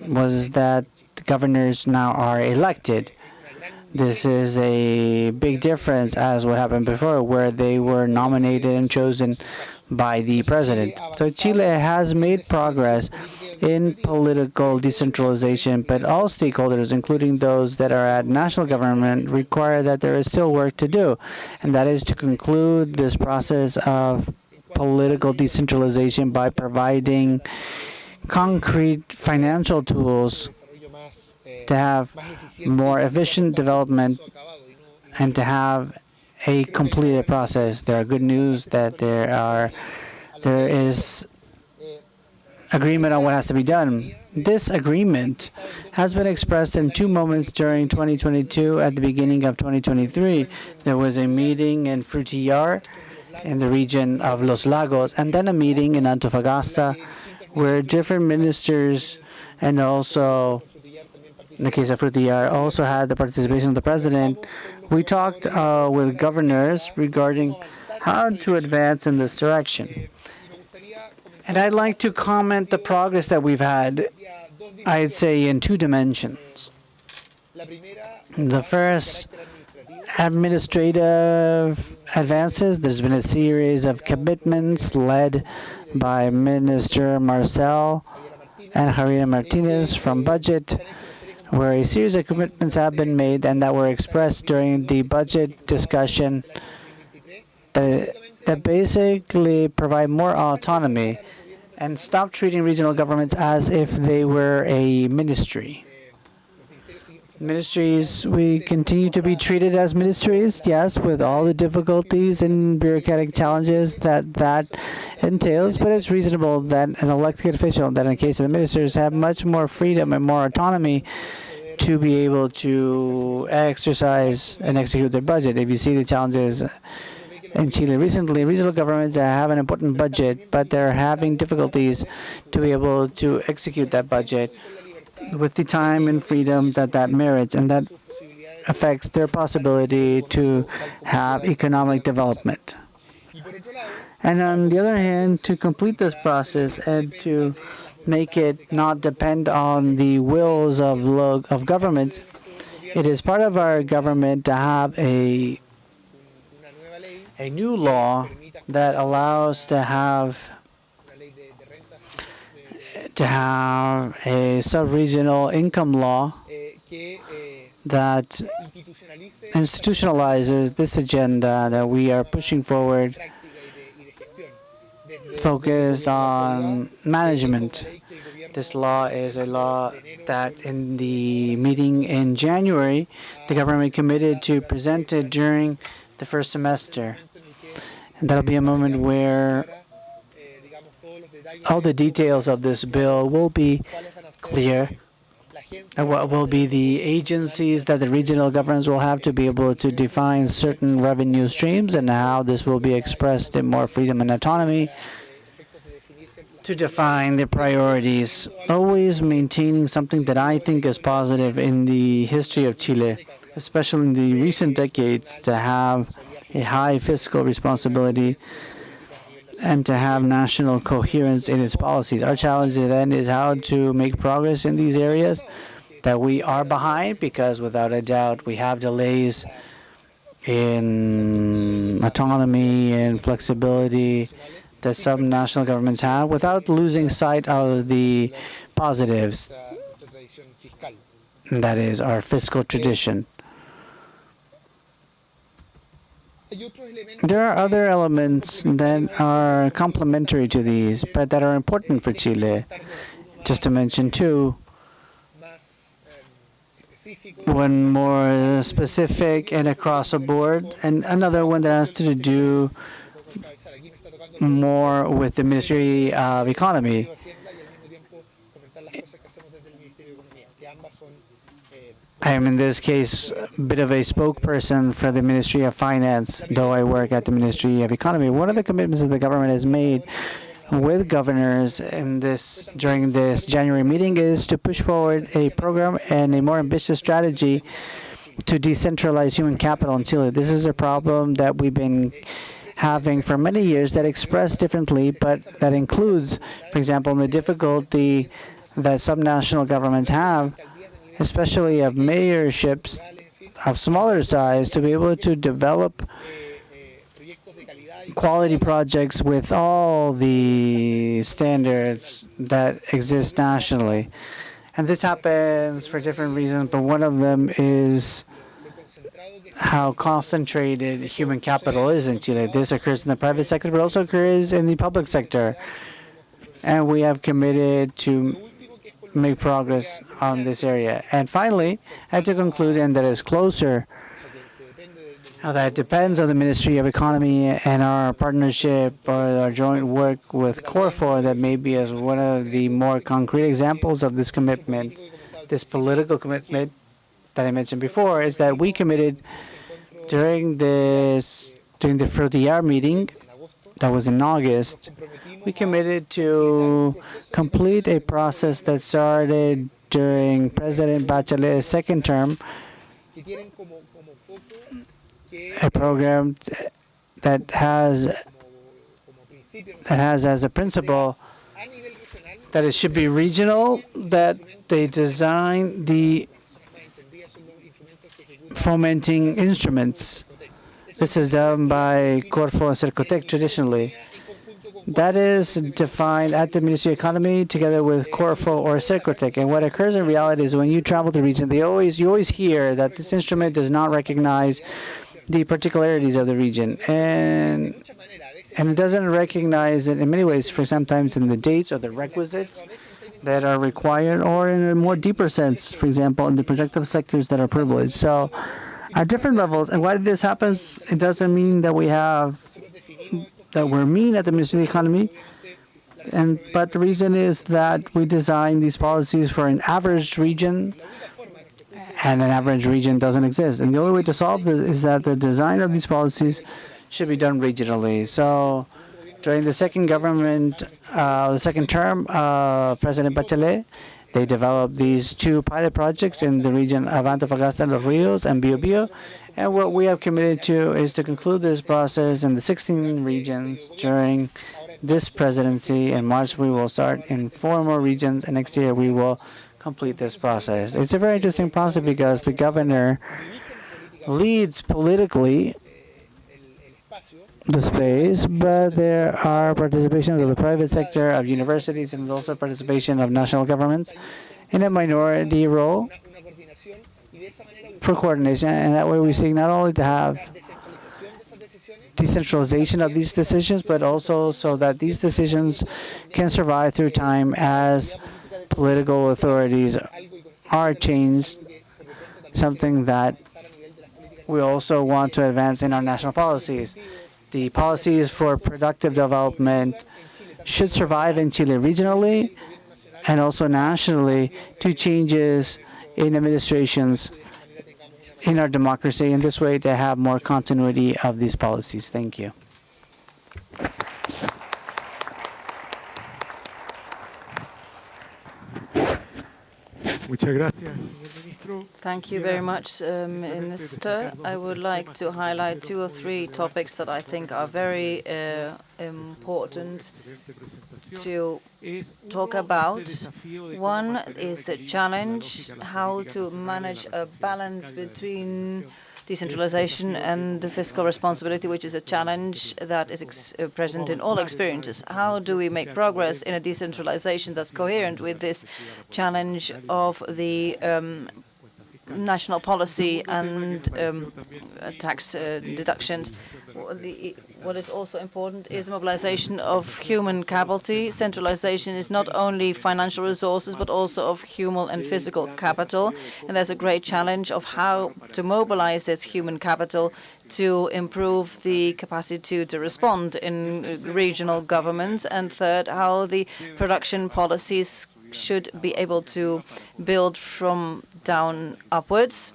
was that the governors now are elected. This is a big difference as what happened before, where they were nominated and chosen by the president. So Chile has made progress in political decentralization, but all stakeholders, including those that are at national government, require that there is still work to do, and that is to conclude this process of political decentralization by providing concrete financial tools to have more efficient development and to have a completed process. There are good news that there is agreement on what has to be done. This agreement has been expressed in two moments during 2022. At the beginning of 2023, there was a meeting in Frutillar in the region of Los Lagos, and then a meeting in Antofagasta where different ministers, and also in the case of Frutillar, also had the participation of the president. We talked with governors regarding how to advance in this direction. And I'd like to comment the progress that we've had, I'd say, in two dimensions. The first, administrative advances. There's been a series of commitments led by Minister Marcel and Javier Martinez from Budget, where a series of commitments have been made and that were expressed during the budget discussion that basically provide more autonomy and stop treating regional governments as if they were a ministry. Ministries, we continue to be treated as ministries, yes, with all the difficulties and bureaucratic challenges that entails, but it's reasonable that an elected official, that in the case of the ministers, have much more freedom and more autonomy to be able to exercise and execute their budget. If you see the challenges in Chile recently, regional governments have an important budget, but they're having difficulties to be able to execute that budget with the time and freedom that merits, and that affects their possibility to have economic development. And on the other hand, to complete this process and to make it not depend on the wills of governments, it is part of our government to have a new law that allows to have a sub-regional income law that institutionalizes this agenda that we are pushing forward, focused on management. This law is a law that in the meeting in January, the government committed to present it during the first semester. And that'll be a moment where all the details of this bill will be clear, and what will be the agencies that the regional governments will have to be able to define certain revenue streams, and how this will be expressed in more freedom and autonomy to define the priorities, always maintaining something that I think is positive in the history of Chile, especially in the recent decades, to have a high fiscal responsibility and to have national coherence in its policies. Our challenge then is how to make progress in these areas that we are behind, because without a doubt we have delays in autonomy and flexibility that some national governments have, without losing sight of the positives, nuestra tradición fiscal. that is our fiscal tradition. Hay otros elementos There are other elements that are complementary to these, but that are important for Chile. Just to mention two, más específicos. one more specific and across the board, and another one that has to do Aquí me está tocando more with the Ministry of Economy. Hacienda y al mismo tiempo comentar las cosas que hacemos desde el Ministerio de Economía, que ambas son I am in this case a bit of a spokesperson for the Ministry of Finance, though I work at the Ministry of Economy. One of the commitments that the government has made with governors during this January meeting is to push forward a program and a more ambitious strategy to decentralize human capital in Chile. This is a problem that we've been having for many years that expressed differently, but that includes, for example, the difficulty that some national governments have, especially of mayorships of smaller size, to be able to develop quality projects with all the standards that exist nationally. And this happens for different reasons, but one of them is how concentrated human capital is in Chile. This occurs in the private sector, but also occurs in the public sector. And we have committed to make progress on this area. And finally, I have to conclude, and that is closer, that depends on the Ministry of Economy and our partnership or our joint work with Corfo, that maybe as one of the more concrete examples of this commitment, this political commitment that I mentioned before, is that we committed during the Frutillar meeting that was in August, we committed to complete a process that started during President Bachelet's second term, a program that has as a principle that it should be regional, that they design the fomenting instruments. This is done by Corfo and Cercotec traditionally. That is defined at the Ministry of Economy together with Corfo or Cercotec. And what occurs in reality is when you travel to the region, you always hear that this instrument does not recognize the particularities of the region. And it doesn't recognize it in many ways, for sometimes in the dates or the requisites that are required, or in a more deeper sense, for example, in the productive sectors that are privileged. So at different levels, and why this happens, it doesn't mean that we're mean at the Ministry of the Economy, but the reason is that we design these policies for an average region, and an average region doesn't exist. And the only way to solve this is that the design of these policies should be done regionally. So during the second term of President Bachelet, they developed these two pilot projects in the region of Antofagasta and Los Rios and Biobío. And what we have committed to is to conclude this process in the 16 regions during this presidency. In March, we will start in 4 more regions, and next year we will complete this process. It's a very interesting process because the governor leads politically the space, but there are participations of the private sector, of universities, and also participation of national governments in a minority role for coordination. And that way we seek not only to have decentralization of these decisions, but also so that these decisions can survive through time as political authorities are changed, something that we also want to advance in our national policies. The policies for productive development should survive in Chile regionally and also nationally to changes in administrations in our democracy, in this way to have more continuity of these policies. Thank you. Thank you very much, Minister. I would like to highlight 2 or 3 topics that I think are very important to talk about. One is the challenge, how to manage a balance between decentralization and the fiscal responsibility, which is a challenge that is present in all experiences. How do we make progress in a decentralization that's coherent with this challenge of the national policy and tax deductions? What is also important is mobilization of human capital. Centralization is not only financial resources, but also of human and physical capital. And there's a great challenge of how to mobilize this human capital to improve the capacity to respond in regional governments. And third, how the production policies should be able to build from down upwards,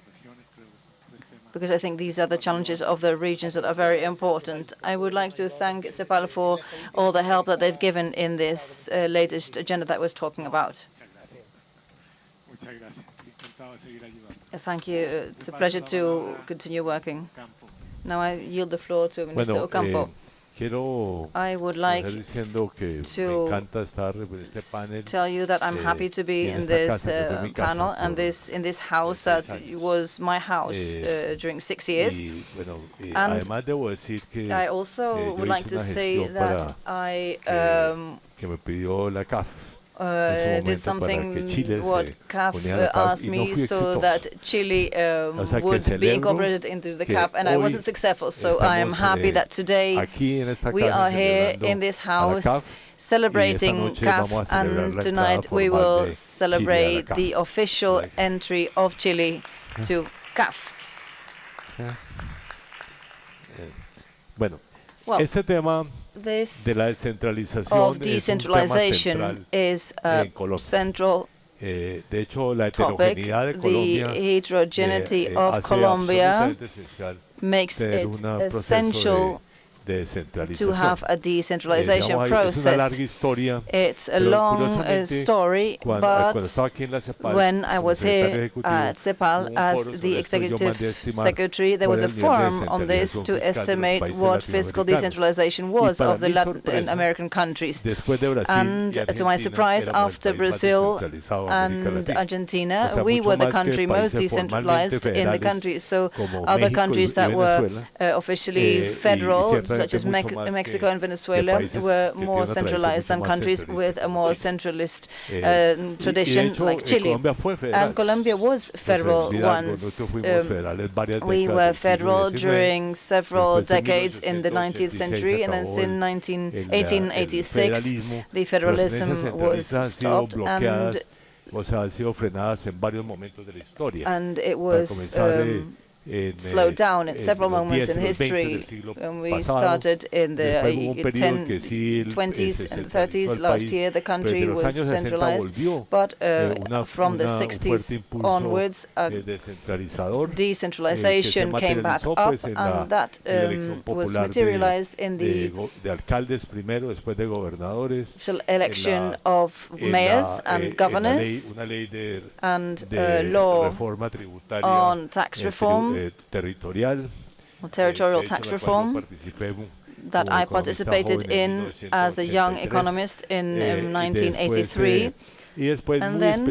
because I think these are the challenges of the regions that are very important. I would like to thank CEPAL for all the help that they've given in this latest agenda that I was talking about. Thank you. It's a pleasure to continue working. Now I yield the floor to Minister Ocampo. I would like to tell you that I'm happy to be in this panel and in this house that was my house during 6 years. And I also would like to say that I did something what CAF asked me so that Chile would be incorporated into the CAF, and I wasn't successful. So I am happy that today we are here in this house celebrating CAF, and tonight we will celebrate the official entry of Chile to CAF. Well, this of decentralization is a central topic. The heterogeneity of Colombia makes it essential to have a decentralization process. It's a long story, but when I was here at CEPAL as the executive secretary, there was a forum on this to estimate what fiscal decentralization was of the Latin American countries. And to my surprise, after Brazil and Argentina, we were the country most decentralized in the country. So other countries that were officially federal, such as Mexico and Venezuela, were more centralized than countries with a more centralist tradition, like Chile. And Colombia was federal once. We were federal during several decades in the 19th century, and then since 1886, the federalism was stopped, and it was slowed down at several moments in history. When we started in the 20s and 30s, last year the country was centralized, but from the 60s onwards, decentralization came back up, and that was materialized in the election of mayors and governors, and law on tax reform, territorial tax reform, that I participated in as a young economist in 1983, and then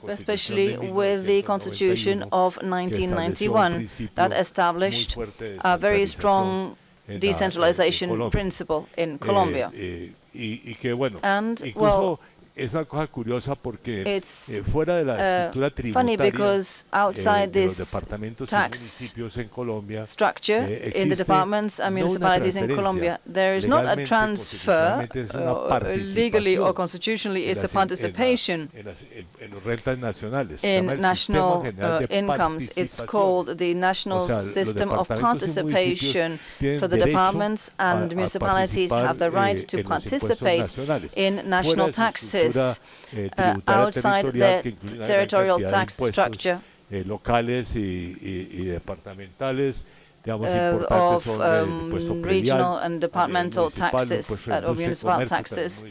especially with the Constitution of 1991 that established a very strong decentralization principle in Colombia. And, well, it's funny because outside this tax structure in the departments and municipalities in Colombia, there is not a transfer legally or constitutionally, it's a participation in national incomes. It's called the National System of Participation. So the departments and municipalities have the right to participate in national taxes outside their territorial tax structure of regional and departmental taxes or municipal taxes.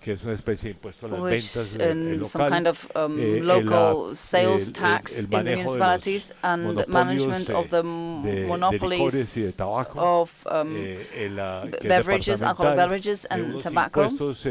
que es una especie de impuesto a las which ventas some kind locales, of local sales tax el in the manejo de municipalities, los and management monopolios of the de licores y de monopolies tabaco, of que es beverages, alcoholic departamental, beverages, and unos tobacco. impuestos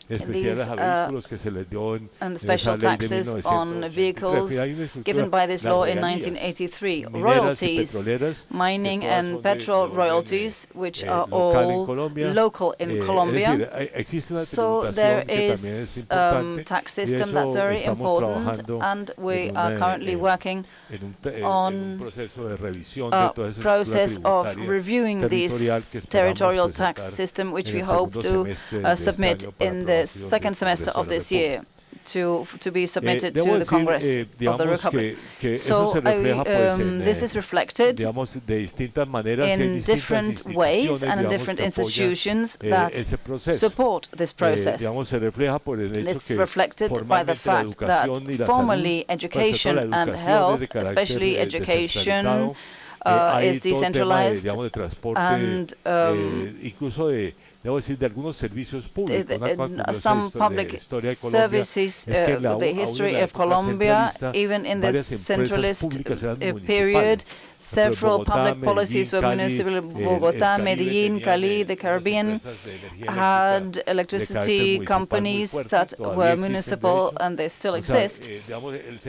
especiales a vehículos que se les dio en And esa special ley de taxes on 1983. vehicles Hay una estructura, given by this las law in regalías 1983. mineras y Royalties, petroleras, que mining todas and son de petrol orden, royalties, which are local en all Colombia. local in Es Colombia. decir, existe una So there tributación que también es is importante, tax y de system that's hecho very estamos important, trabajando and we en are currently working en on un proceso de revisión de a toda esa process estructura of tributaria reviewing territorial this que esperamos territorial tax presentar system, which en we el hope segundo to semestre de este submit año para in the aprobación second del semester Congreso of de la this year to be submitted Debo to the decir, Congress of the digamos Republic. que eso So se refleja pues this is reflected digamos de distintas maneras y hay in distintas different ways instituciones, and in digamos, different que apoyan, institutions that ese proceso. support this process. Digamos, se refleja por el hecho It's que reflected by the formalmente la fact that educación y la formally salud, pues, education sobre todo la and educación health, es de carácter, especially education, descentralizado, hay is todo tema de, decentralized, digamos, de transporte, and incluso de, debo decir, de algunos servicios públicos. Una cosa curiosa some de public historia de Colombia services, es que the history of Colombia, even in the centralist period, several public policies were municipal. Bogotá, Medellín, Cali, the Caribbean had electricity companies that were municipal, and they still exist.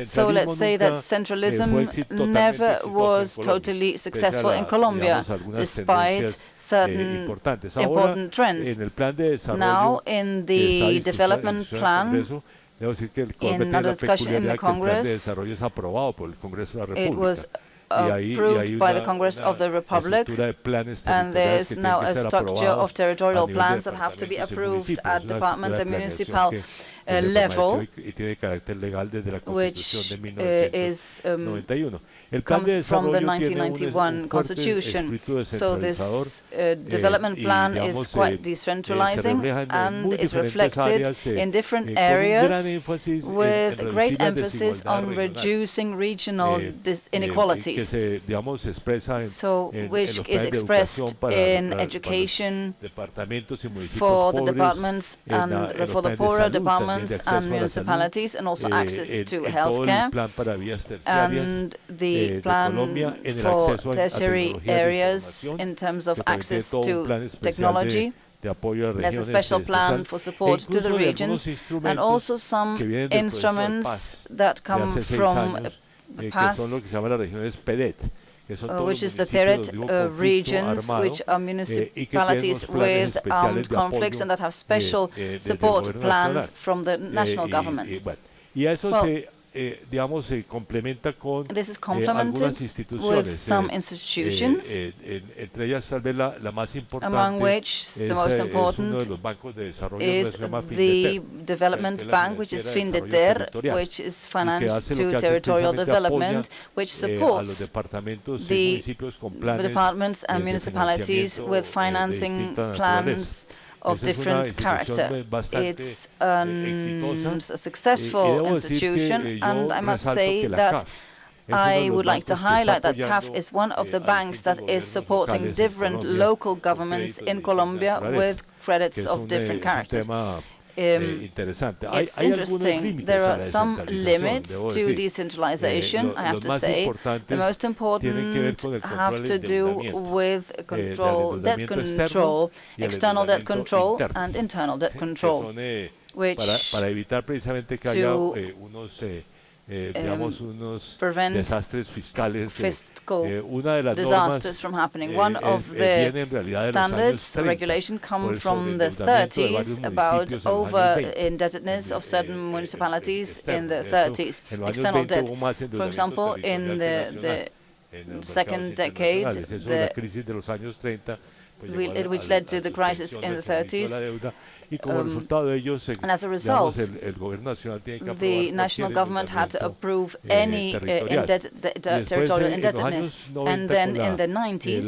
So let's say that centralism never was totally successful in Colombia, despite certain important trends. Now, in the development plan, in under discussion in the Congress, it was approved by the Congress of the Republic, and there is now a structure of territorial plans that have to be approved at department and municipal level, which is comes from the 1991 Constitution. So this development plan is quite decentralizing and is reflected in different areas with great emphasis on reducing regional inequalities. So which is expressed in education for the departments and for the poorer departments and municipalities, and also access to healthcare, and the plan for tertiary areas in terms of access to technology. There's a special plan for support to the regions, and also some instruments that come from the past, which is the PERET regions, which are municipalities with armed conflicts and that have special support plans from the national government. Well, this is complemented with some institutions, among which the most important is the Development Bank, which is FINDETER, which is financed to territorial development, which supports the departments and municipalities with financing plans of different character. It's a successful institution, and I must say that I would like to highlight that CAF is one of the banks that is supporting different local governments in Colombia with credits of different characters. It's interesting. There are some limits to decentralization, I have to say. The most important have to do with control, debt control, external debt control, and internal debt control, which prevent fiscal disasters from happening. One of the standards, regulation, come from the 30s about over-indebtedness of certain municipalities in the 30s. External debt, for example, in the second decade, which led to the crisis in the 30s. And as a result, the national government had to approve any territorial indebtedness. And then in the 90s,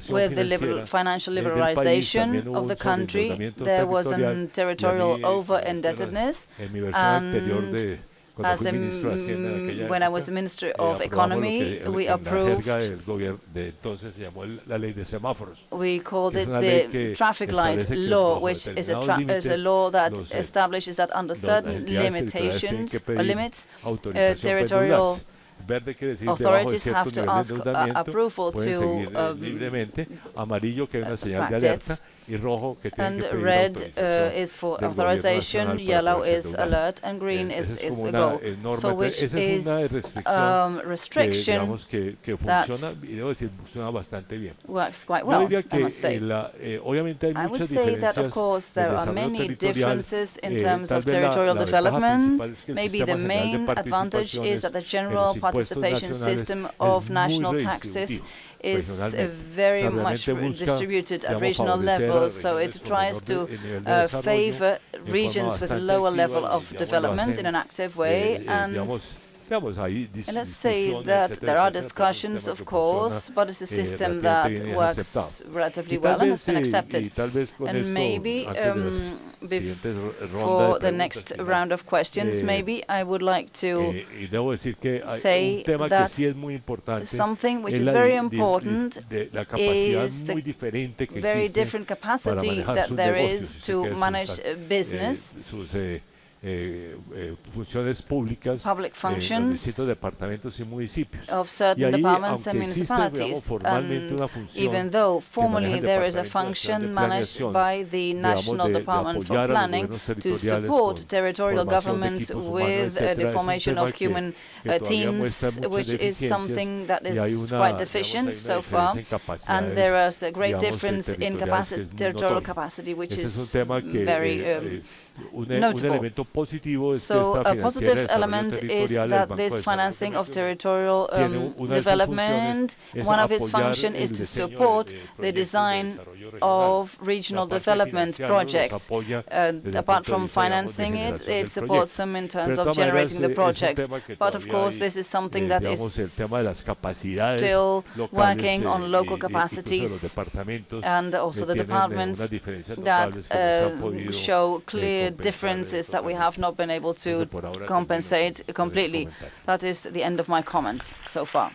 with the financial liberalization of the country, there was a territorial over-indebtedness, and As when I was the Minister of Economy, we approved, we called it the traffic lights law, which is a law that establishes that under certain limitations or limits, territorial authorities have to ask approval to budgets. And red is for authorization, yellow is alert, and green is a go. So which is restriction that works quite well, I must say. I would say that, of course, there are many differences in terms of territorial development. Maybe the main advantage is that the general participation system of national taxes is very much distributed at regional level, so it tries to favor regions with a lower level of development in an active way. And let's say that there are discussions, of course, but it's a system that works relatively well and has been accepted. And maybe before the next round of questions, maybe I would like to say that something which is very important is the very different capacity that there is to manage business, public functions of certain departments and municipalities. And even though formally there is a function managed by the National Department for Planning to support territorial governments with the formation of human teams, which is something that is quite deficient so far. And there is a great difference in territorial capacity, which is very notable. So a positive element is that this financing of territorial development, one of its functions is to support the design of regional development projects. Apart from financing it, it supports them in terms of generating the project. But of course, this is something that is still working on local capacities, and also the departments that show clear differences that we have not been able to compensate completely. That is the end of my comment so far.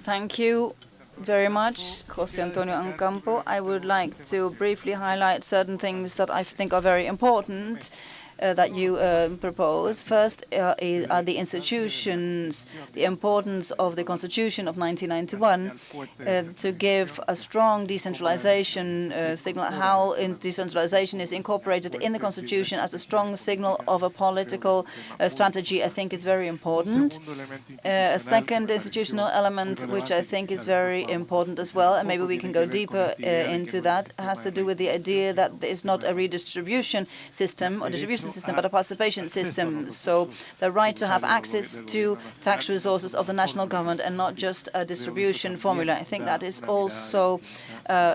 Thank you very much, José Antonio Ancampo. I would like to briefly highlight certain things that I think are very important that you propose. First are the institutions, the importance of the Constitution of 1991 to give a strong decentralization signal, how decentralization is incorporated in the Constitution as a strong signal of a political strategy, I think is very important. A second institutional element, which I think is very important as well, and maybe we can go deeper into that, has to do with the idea that it's not a redistribution system or distribution system, but a participation system. So the right to have access to tax resources of the national government and not just a distribution formula. I think that is also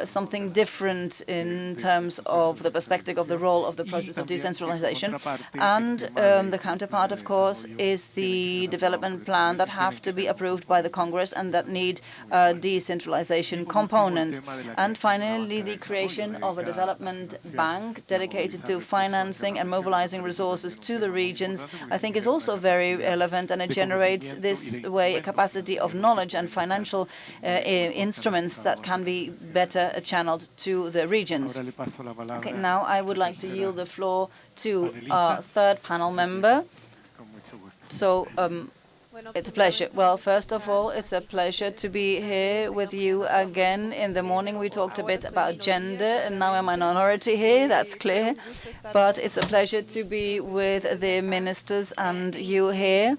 something different in terms of the perspective of the role of the process of decentralization. And the counterpart, of course, is the development plan that have to be approved by the Congress and that need a decentralization component. And finally, the creation of a development bank dedicated to financing and mobilizing resources to the regions, I think is also very relevant, and it generates this way a capacity of knowledge and financial instruments that can be better channeled to the regions. Okay, now I would like to yield the floor to our third panel member. So it's a pleasure. Well, first of all, it's a pleasure to be here with you again. In the morning, we talked a bit about gender, and now I'm a minority here, that's clear. But it's a pleasure to be with the ministers and you here.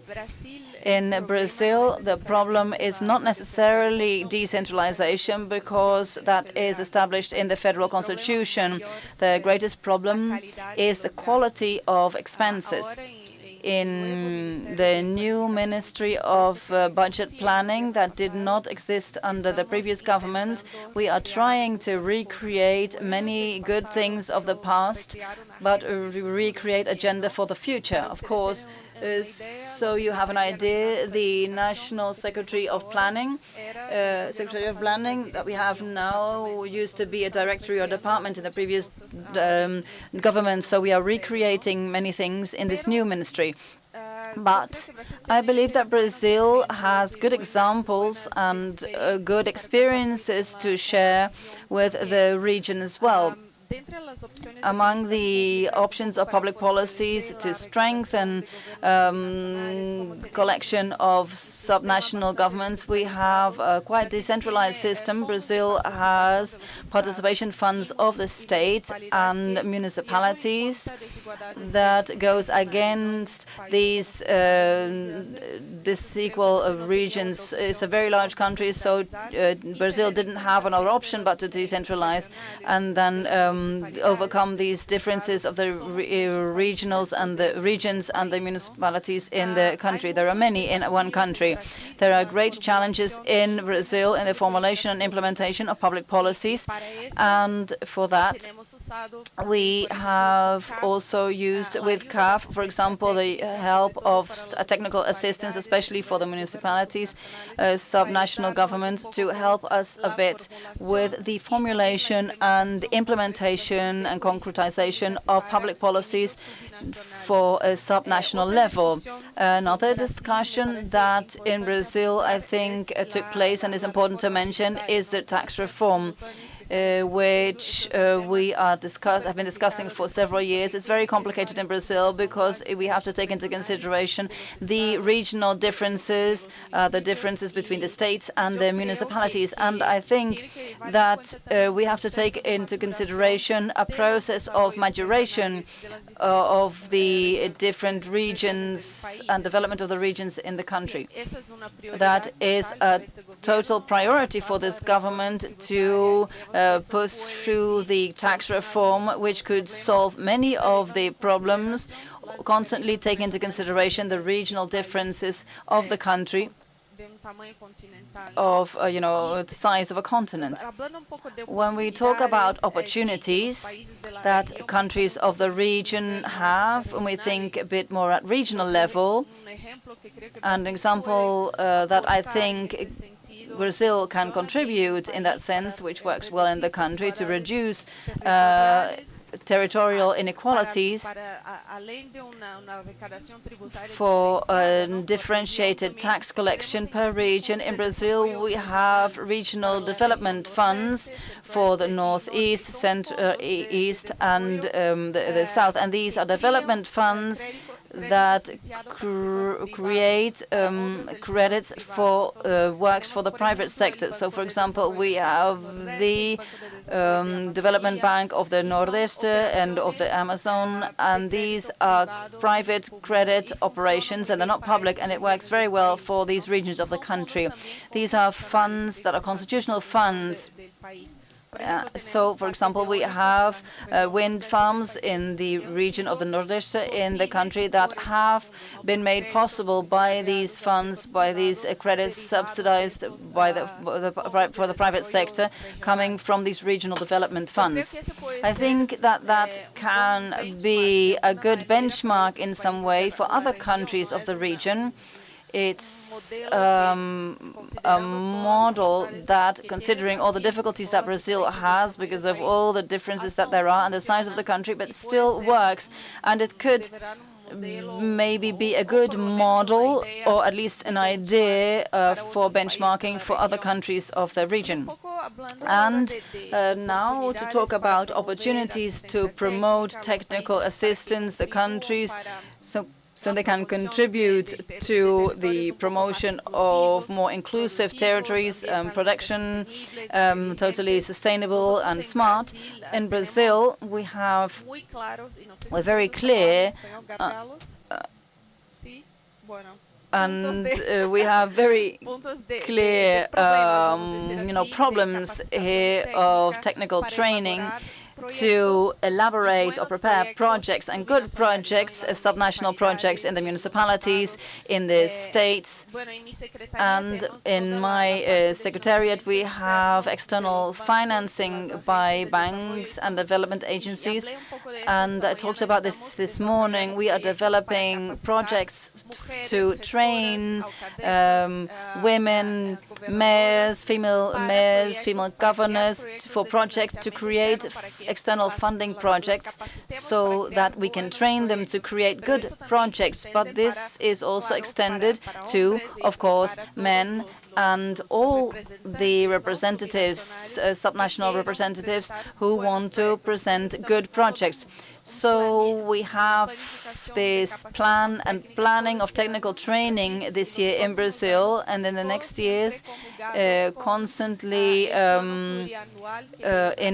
In Brazil, the problem is not necessarily decentralization, because that is established in the federal constitution. The greatest problem is the quality of expenses. In the new Ministry of Budget Planning that did not exist under the previous government, we are trying to recreate many good things of the past, but recreate agenda for the future. Of course, So you have an idea, the National Secretary of Planning, that we have now used to be a directory or department in the previous government. So we are recreating many things in this new ministry. But I believe that Brazil has good examples and good experiences to share with the region as well. Among the options of public policies to strengthen collection of subnational governments, we have a quite decentralized system. Brazil has participation funds of the state and municipalities that goes against these disequal regions. It's a very large country, so Brazil didn't have another option but to decentralize and then overcome these differences of the regions and the municipalities in the country. There are many in one country. There are great challenges in Brazil in the formulation and implementation of public policies, and for that we have also used with CAF, for example, the help of technical assistance, especially for the municipalities, subnational governments, to help us a bit with the formulation and the implementation and concretization of public policies for a subnational level. Another discussion that in Brazil I think took place and is important to mention is the tax reform, which we have been discussing for several years. It's very complicated in Brazil because we have to take into consideration the regional differences, the differences between the states and the municipalities. And I think that we have to take into consideration a process of maturation of the different regions and development of the regions in the country. That is a total priority for this government to push through the tax reform, which could solve many of the problems, constantly taking into consideration the regional differences of the country, of the size of a continent. When we talk about opportunities that countries of the region have, when we think a bit more at regional level, an example that I think Brazil can contribute in that sense, which works well in the country, to reduce territorial inequalities for differentiated tax collection per region. In Brazil, we have regional development funds for the northeast, center, east, and the south, and these are development funds that create credits for works for the private sector. So, for example, we have the Development Bank of the Nordeste and of the Amazon, and these are private credit operations, and they're not public, and it works very well for these regions of the country. These are funds that are constitutional funds. So, for example, we have wind farms in the region of the Nordeste in the country that have been made possible by these funds, by these credits subsidized by for the private sector, coming from these regional development funds. I think that that can be a good benchmark in some way for other countries of the region. It's a model that, considering all the difficulties that Brazil has because of all the differences that there are and the size of the country, but still works, and it could maybe be a good model or at least an idea for benchmarking for other countries of the region. And now to talk about opportunities to promote technical assistance, the countries, so they can contribute to the promotion of more inclusive territories, production, totally sustainable and smart. In Brazil, we're very clear, and we have very clear, problems here of technical training to elaborate or prepare projects and good projects, subnational projects in the municipalities, in the states. And in my secretariat, we have external financing by banks and development agencies. And I talked about this morning. We are developing projects to train women, mayors, female governors for projects to create external funding projects so that we can train them to create good projects. But this is also extended to, of course, men and all the representatives, subnational representatives who want to present good projects. So we have this planning of technical training this year in Brazil, and in the next years, constantly in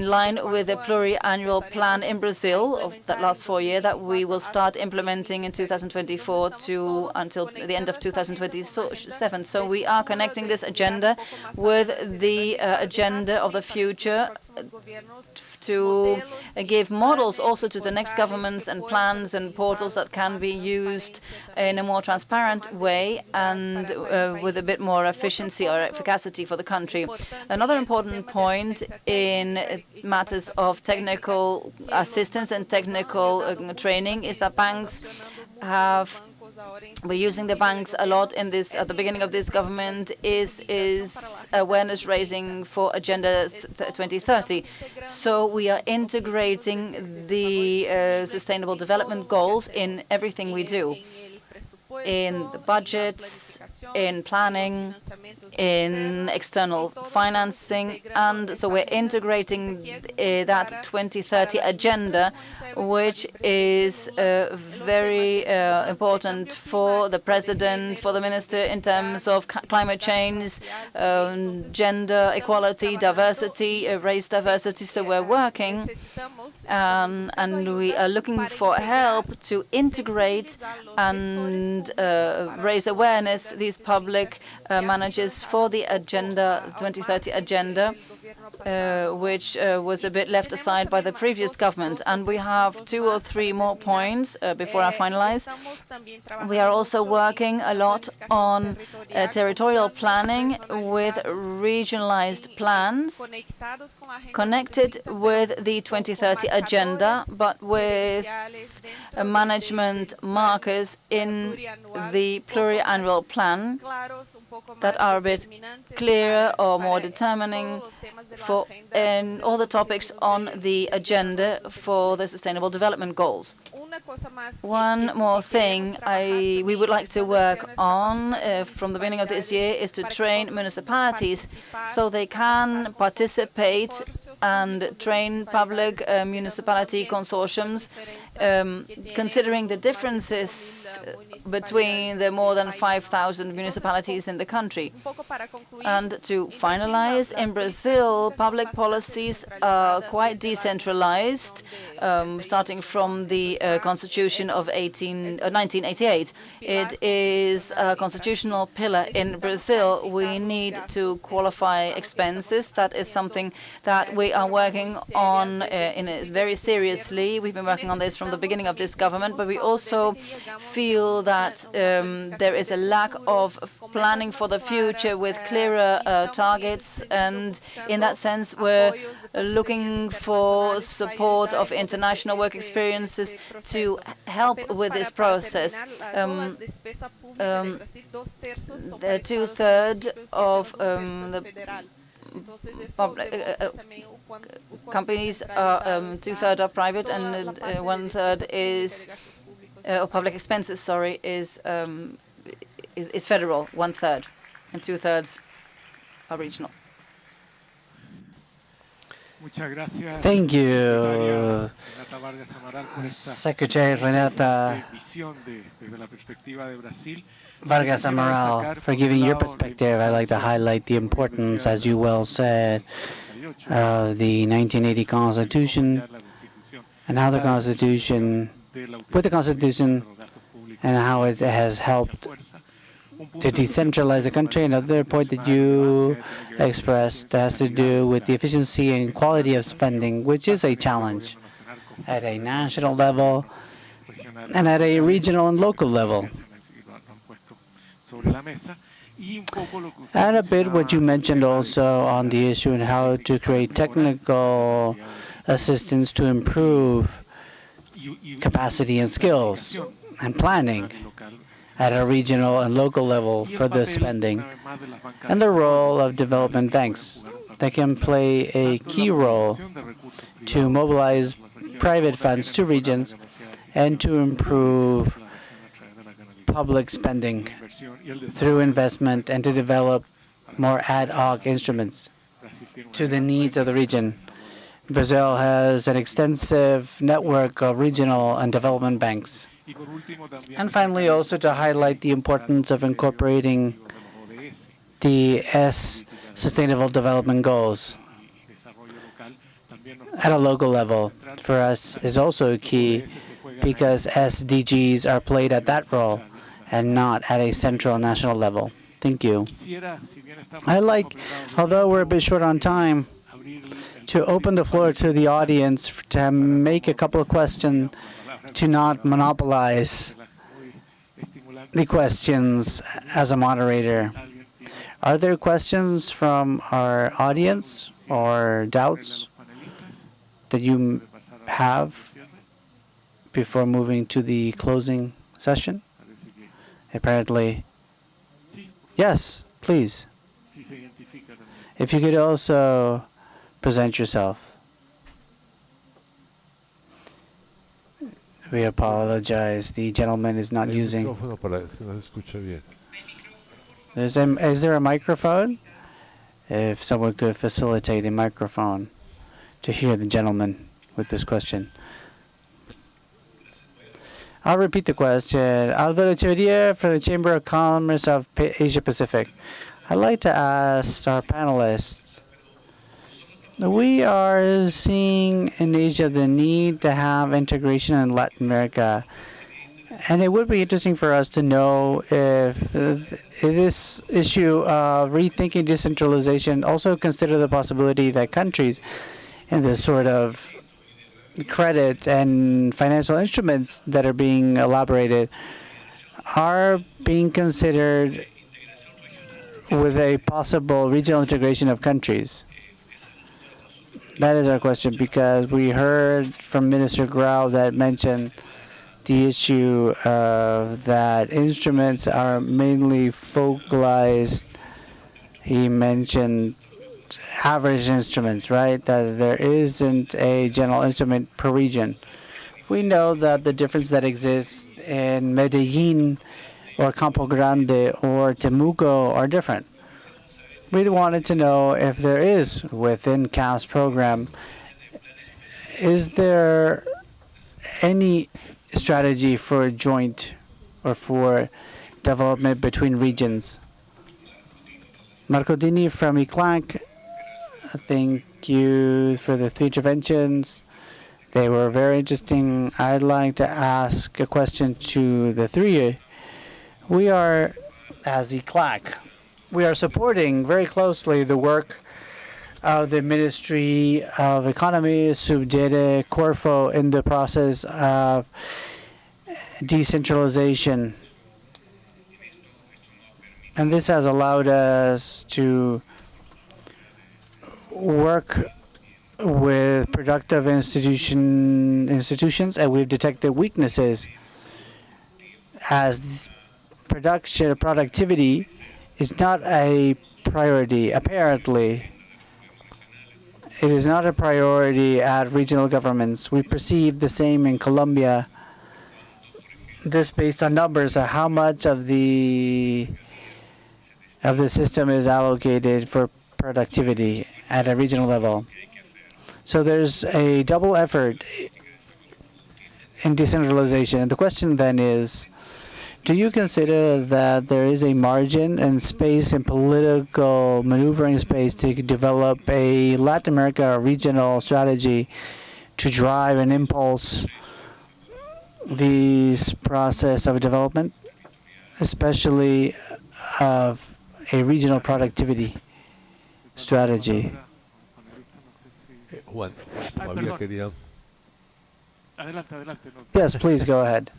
line with the pluriannual plan in Brazil of that last 4 years that we will start implementing in 2024 until the end of 2027. So we are connecting this agenda with the agenda of the future to give models also to the next governments and plans and portals that can be used in a more transparent way and with a bit more efficiency or efficacy for the country. Another important point in matters of technical assistance and technical training is that banks we're using the banks a lot in this at the beginning of this government is awareness raising for Agenda 2030. So we are integrating the sustainable development goals in everything we do, in the budgets, in planning, in external financing, and so we're integrating that 2030 agenda, which is very important for the president, for the minister in terms of climate change, gender equality, diversity, race diversity. So we're working and we are looking for help to integrate and raise awareness, these public managers, for the agenda, 2030 agenda, which was a bit left aside by the previous government. And we have 2 or 3 more points before I finalize. We are also working a lot on territorial planning with regionalized plans connected with the 2030 agenda, but with management markers in the pluriannual plan that are a bit clearer or more determining for all the topics on the agenda for the Sustainable Development Goals. One more thing we would like to work on from the beginning of this year is to train municipalities so they can participate and train public municipality consortiums, considering the differences between the more than 5,000 municipalities in the country. And to finalize, in Brazil, public policies are quite decentralized, starting from the Constitution of 1988. It is a constitutional pillar in Brazil. We need to qualify expenses. That is something that we are working on very seriously. We've been working on this from the beginning of this government, but we also feel that there is a lack of planning for the future with clearer targets, and in that sense we're looking for support of international work experiences to help with this process. The 2/3 of the companies are 2/3 are private, and 1/3 is or public expenses. Sorry, is federal. 1/3, and 2/3 are regional. Thank you, Secretary Renata Vargas Amaral, for giving your perspective. I'd like to highlight the importance, as you well said, of the 1980 Constitution and how the Constitution, and how it has helped to decentralize the country. Another point that you expressed that has to do with the efficiency and quality of spending, which is a challenge at a national level and at a regional and local level. And a bit what you mentioned also on the issue and how to create technical assistance to improve capacity and skills and planning at a regional and local level for the spending, and the role of development banks that can play a key role to mobilize private funds to regions and to improve public spending through investment and to develop more ad hoc instruments to the needs of the region. Brazil has an extensive network of regional and development banks. And finally, also to highlight the importance of incorporating the Sustainable Development Goals at a local level for us is also key because SDGs are played at that role and not at a central national level. Thank you. I'd like, although we're a bit short on time, to open the floor to the audience to make a couple of questions, to not monopolize the questions as a moderator. Are there questions from our audience or doubts that you have before moving to the closing session? Apparently, yes, please. If you could also present yourself. We apologize. The gentleman is not using. Is there a microphone? If someone could facilitate a microphone to hear the gentleman with this question. I'll repeat the question. Alvaro Echeverria from the Chamber of Commerce of Asia Pacific. I'd like to ask our panelists. We are seeing in Asia the need to have integration in Latin America. And it would be interesting for us to know if this issue of rethinking decentralization also consider the possibility that countries in this sort of credit and financial instruments that are being elaborated are being considered with a possible regional integration of countries. That is our question, because we heard from Minister Grau that mentioned the issue of that instruments are mainly focalized. He mentioned average instruments, right? That there isn't a general instrument per region. We know that the difference that exists in Medellin or Campo Grande or Temuco are different. We wanted to know if there is, within CAF's program, is there any strategy for joint or for development between regions? Marco Dini from ECLAC, thank you for the 3 interventions. They were very interesting. I'd like to ask a question to the 3. We are, as ECLAC, we are supporting very closely the work of the Ministry of Economy, Subdere Corfo, in the process of decentralization. And this has allowed us to work with productive institutions, and we've detected weaknesses as productivity is not a priority. Apparently, it is not a priority at regional governments. We perceive the same in Colombia. This based on numbers of how much of the system is allocated for productivity at a regional level. So there's a double effort in decentralization. And the question then is, do you consider that there is a margin and space and political maneuvering space to develop a Latin America regional strategy to drive and impulse this process of development, especially of a regional productivity strategy. Juan, todavía quería. Yes, please go ahead.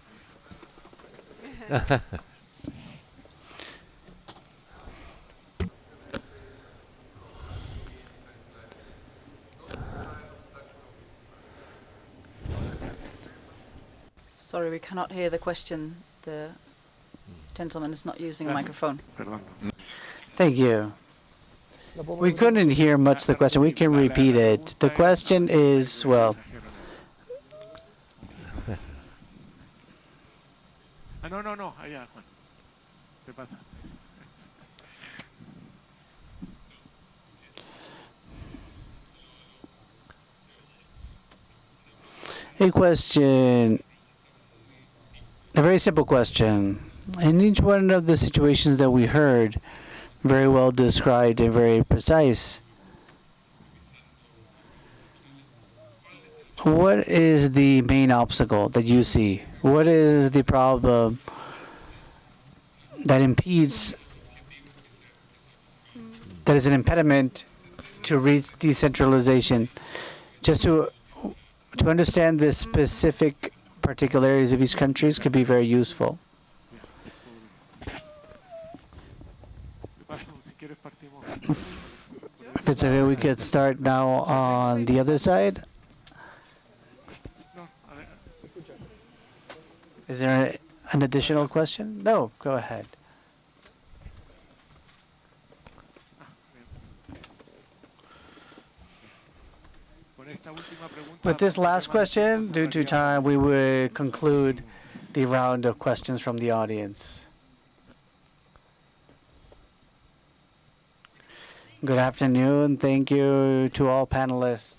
Sorry, we cannot hear the question. The gentleman is not using a microphone. Thank you. We couldn't hear much the question. We can repeat it. The question is, well, No, allá, Juan. ¿Qué pasa? a question, a very simple question. In each one of the situations that we heard, very well described and very precise, what is the main obstacle that you see? What is the problem that impedes, that is an impediment to reach decentralization? Just to understand the specific particularities of each country could be very useful. If it's okay, we could start now on the other side. Is there an additional question? No, go ahead. With this last question, due to time, we will conclude the round of questions from the audience. Good afternoon. Thank you to all panelists.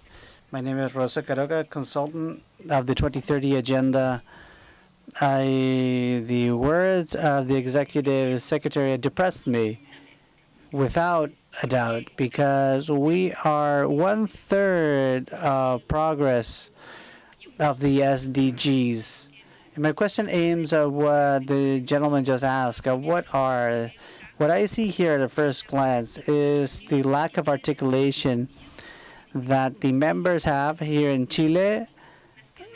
My name is Rosa Caroga, consultant of the 2030 Agenda. The words of the executive secretary depressed me, without a doubt, because we are 1/3 of progress of the SDGs. And my question aims at what the gentleman just asked. What I see here at a first glance is the lack of articulation that the members have here in Chile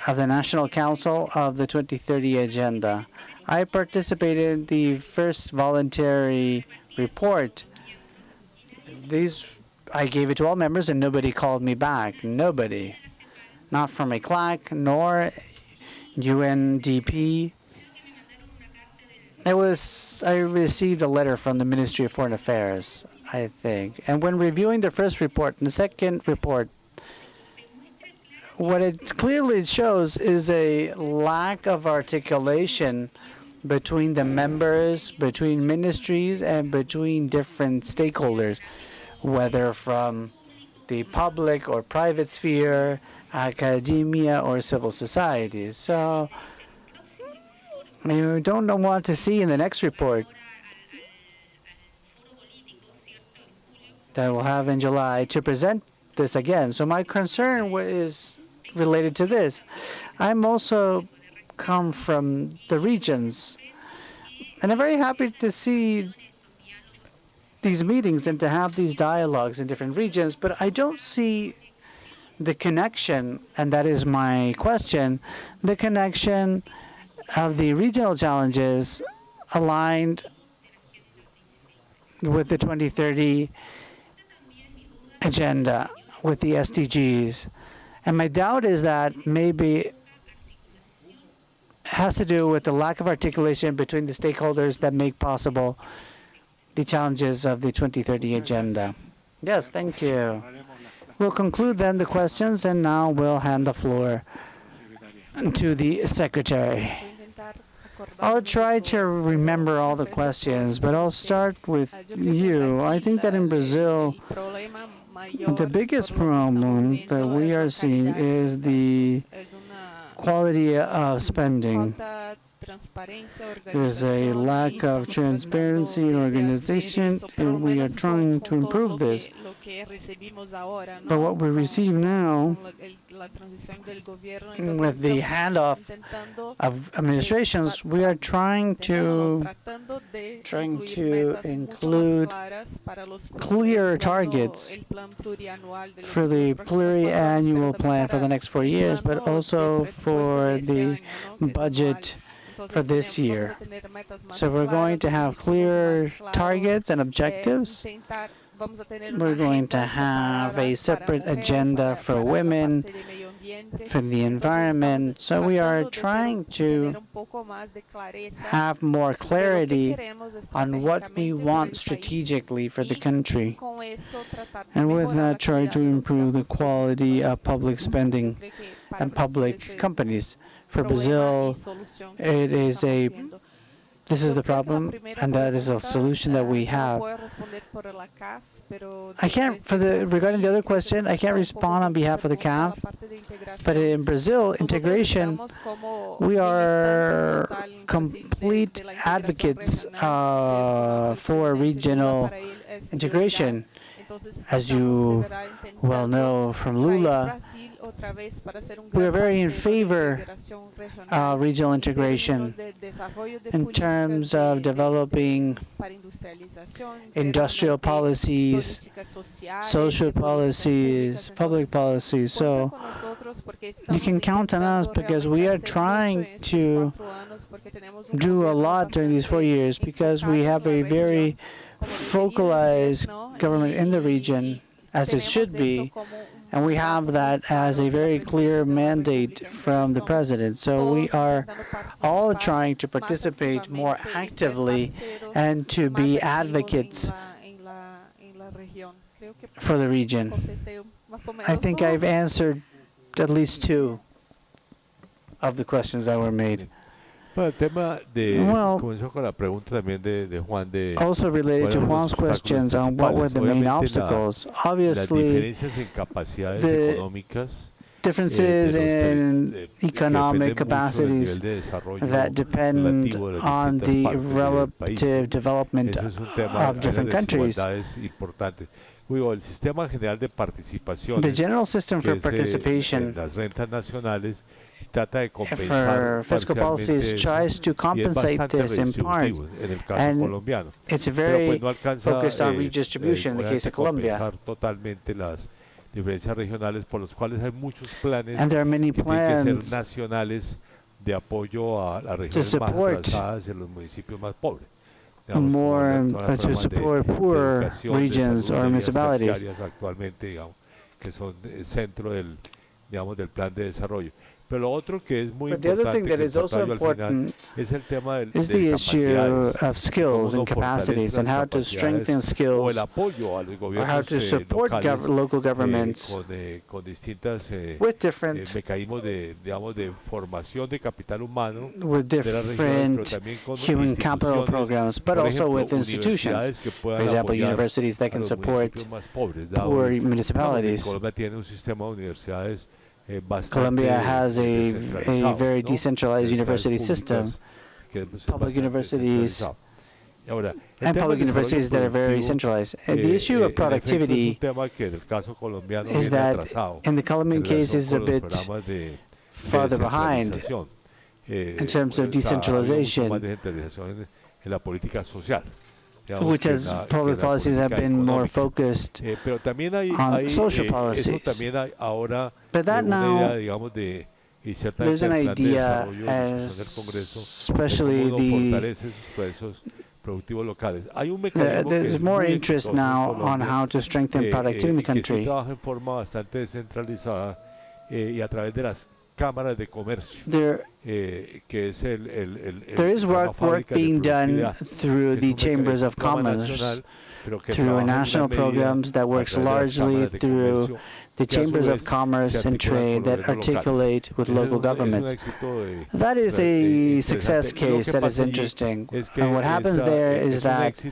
of the National Council of the 2030 Agenda. I participated in the first voluntary report. I gave it to all members and nobody called me back. Nobody. Not from ECLAC nor UNDP. I received a letter from the Ministry of Foreign Affairs, I think. And when reviewing the first report and the second report, what it clearly shows is a lack of articulation between the members, between ministries, and between different stakeholders, whether from the public or private sphere, academia, or civil society. So you don't know what to see in the next report that we'll have in July to present this again. So my concern is related to this. I'm also come from the regions, and I'm very happy to see these meetings and to have these dialogues in different regions, but I don't see the connection, and that is my question, the connection of the regional challenges aligned with the 2030 agenda, with the SDGs. And my doubt is that maybe it has to do with the lack of articulation between the stakeholders that make possible the challenges of the 2030 agenda. Yes, thank you. We'll conclude then the questions, and now we'll hand the floor to the secretary. I'll try to remember all the questions, but I'll start with you. I think that in Brazil, the biggest problem that we are seeing is the quality of spending. There's a lack of transparency in organization, and we are trying to improve this. But what we receive now, with the handoff of administrations, we are trying to include clear targets for the pluriannual plan for the next 4 years, but also for the budget for this year. So we're going to have clear targets and objectives. We're going to have a separate agenda for women, for the environment. So we are trying to have more clarity on what we want strategically for the country. And with that, try to improve the quality of public spending and public companies. For Brazil, this is the problem, and that is a solution that we have. Regarding the other question, I can't respond on behalf of the CAF, but in Brazil, integration, we are complete advocates for regional integration. As you well know from Lula, we are very in favor of regional integration in terms of developing industrial policies, social policies, public policies. So you can count on us because we are trying to do a lot during these 4 years because we have a very focalized government in the region, as it should be. And we have that as a very clear mandate from the president. So we are all trying to participate more actively and to be advocates for the region. I think I've answered at least 2 of the questions that were made. Bueno, el tema comenzó con la pregunta también de Juan de also related to Juan's questions on what were the main obstacles. Obviously, the differences in economic capacities that depend on the relative development of different countries. The general system for participation for fiscal policies tries to compensate this in part, and it's very focused on redistribution in the case of Colombia. And there are many plans to support poor regions or municipalities. But the other thing that is also important is the issue of skills and capacities and how to strengthen skills or how to support local governments with different human capital programs, but also with institutions. For example, universities that can support poor municipalities. Colombia has a very decentralized university system, public universities, and public universities that are very decentralized. And the issue of productivity is that in the Colombian case is a bit farther behind in terms of decentralization, which has public policies have been more focused on social policies. But that now, there's an idea, especially there's more interest now on how to strengthen productivity in the country. There is work being done through the chambers of commerce, through national programs that works largely through the chambers of commerce and trade that articulate with local governments. That is a success case that is interesting. And what happens there is that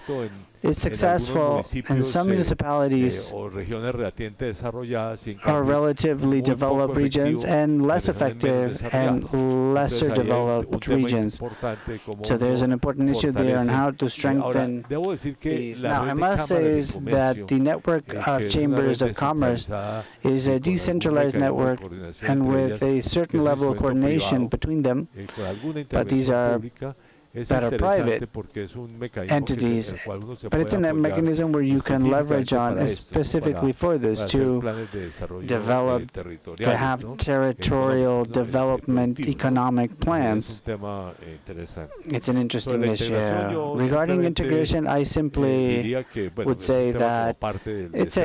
is successful in some municipalities o regiones relativamente desarrolladas y en or cambio relatively muy poco developed regions efectivo and less en regiones menos effective and desarrolladas. lesser Entonces, ahí hay un developed tema regions. importante cómo So there's uno an important issue there on fortalece. how to Ahora, strengthen debo decir que these. la Now, I red de must say cámaras de is that comercio, the network que of es una red chambers of commerce descentralizada is y a con algún decentralized mecanismo de network coordinación and entre with ellas, a que es certain un level of instrumento coordination privado, between them, con alguna but these intervención are pública, es that are interesante private porque es un mecanismo entities, el cual uno se but it's puede a apoyar mechanism where you can leverage específicamente on para esto, specifically for this para hacer to planes de desarrollo develop, to territoriales, have ¿no? territorial Económico, development, productivo, ¿no? economic Es plans. un tema interesante. It's an interesting Sobre la issue. integración, yo Regarding simplemente, integration, I simply diría que, bueno, would es un say tema como that parte de it's ese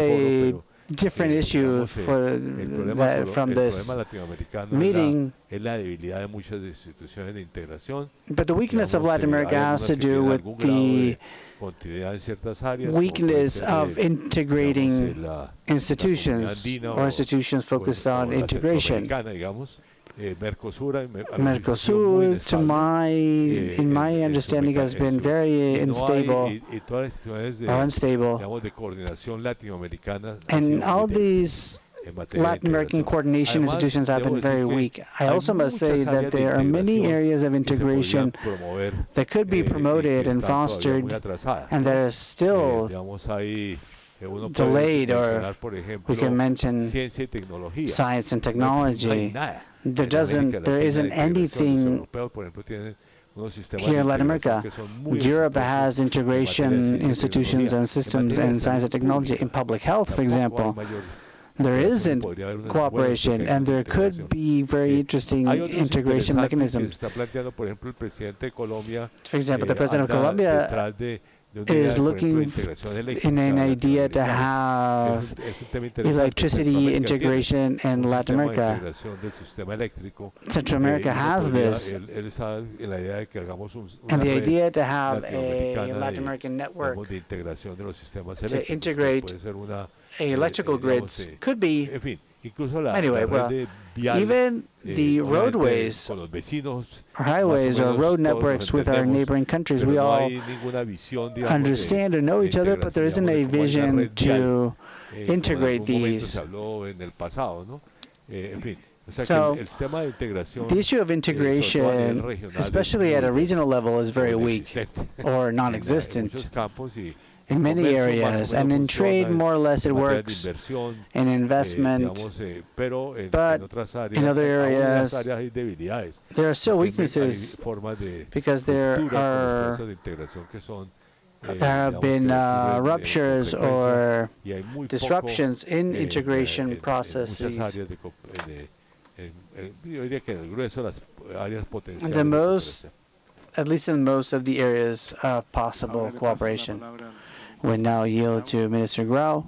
foro, a pero different issue digamos, for el problema, that from el this problema latinoamericano meeting. es la debilidad de muchas instituciones de integración. But the weakness of Digamos, Latin America hay has algunas to que do tienen with algún grado the de continuidad en ciertas áreas, como puede weakness ser, of digamos, integrating la institutions comunidad andina or institutions focused on la integration. centroamericana, digamos, Mercosur, a lo mejor ha sido muy Mercosur, to inestable, in my en su understanding, has been en su- very y no unstable hay, y todas las instituciones or unstable. digamos, de coordinación latinoamericana han And sido all muy débiles these en materia de Latin American integración. coordination Además, institutions have debo been decir very que weak. I hay also must say muchas that áreas de there are many integración areas of que se integration podrían promover, that could be y promoted que and están todavía muy fostered atrasadas, and ¿no? that are still Digamos, ahí uno puede delayed, or mencionar, por we ejemplo, can mention ciencia y tecnología. science and No hay technology. nada. There isn't anything here in Latin America. Europe has integration institutions and systems in science and technology. In public health, for example, there isn't cooperation, and there could be very interesting integration mechanisms. For example, the president of Colombia is looking in an idea to have electricity integration in Latin America. Central America has this, and the idea to have a Latin American network to integrate electrical grids could be, anyway, well, even the roadways or highways or road networks with our neighboring countries, we all understand or know each other, but there isn't a vision to integrate these. So, the issue of integration, especially at a regional level, is very weak or non-existent in many areas, and in trade, more or less, it works in investment, but in other areas, there are still weaknesses because there have been ruptures or disruptions in integration processes. The most, at least in most of the areas of possible cooperation. We now yield to Minister Grau.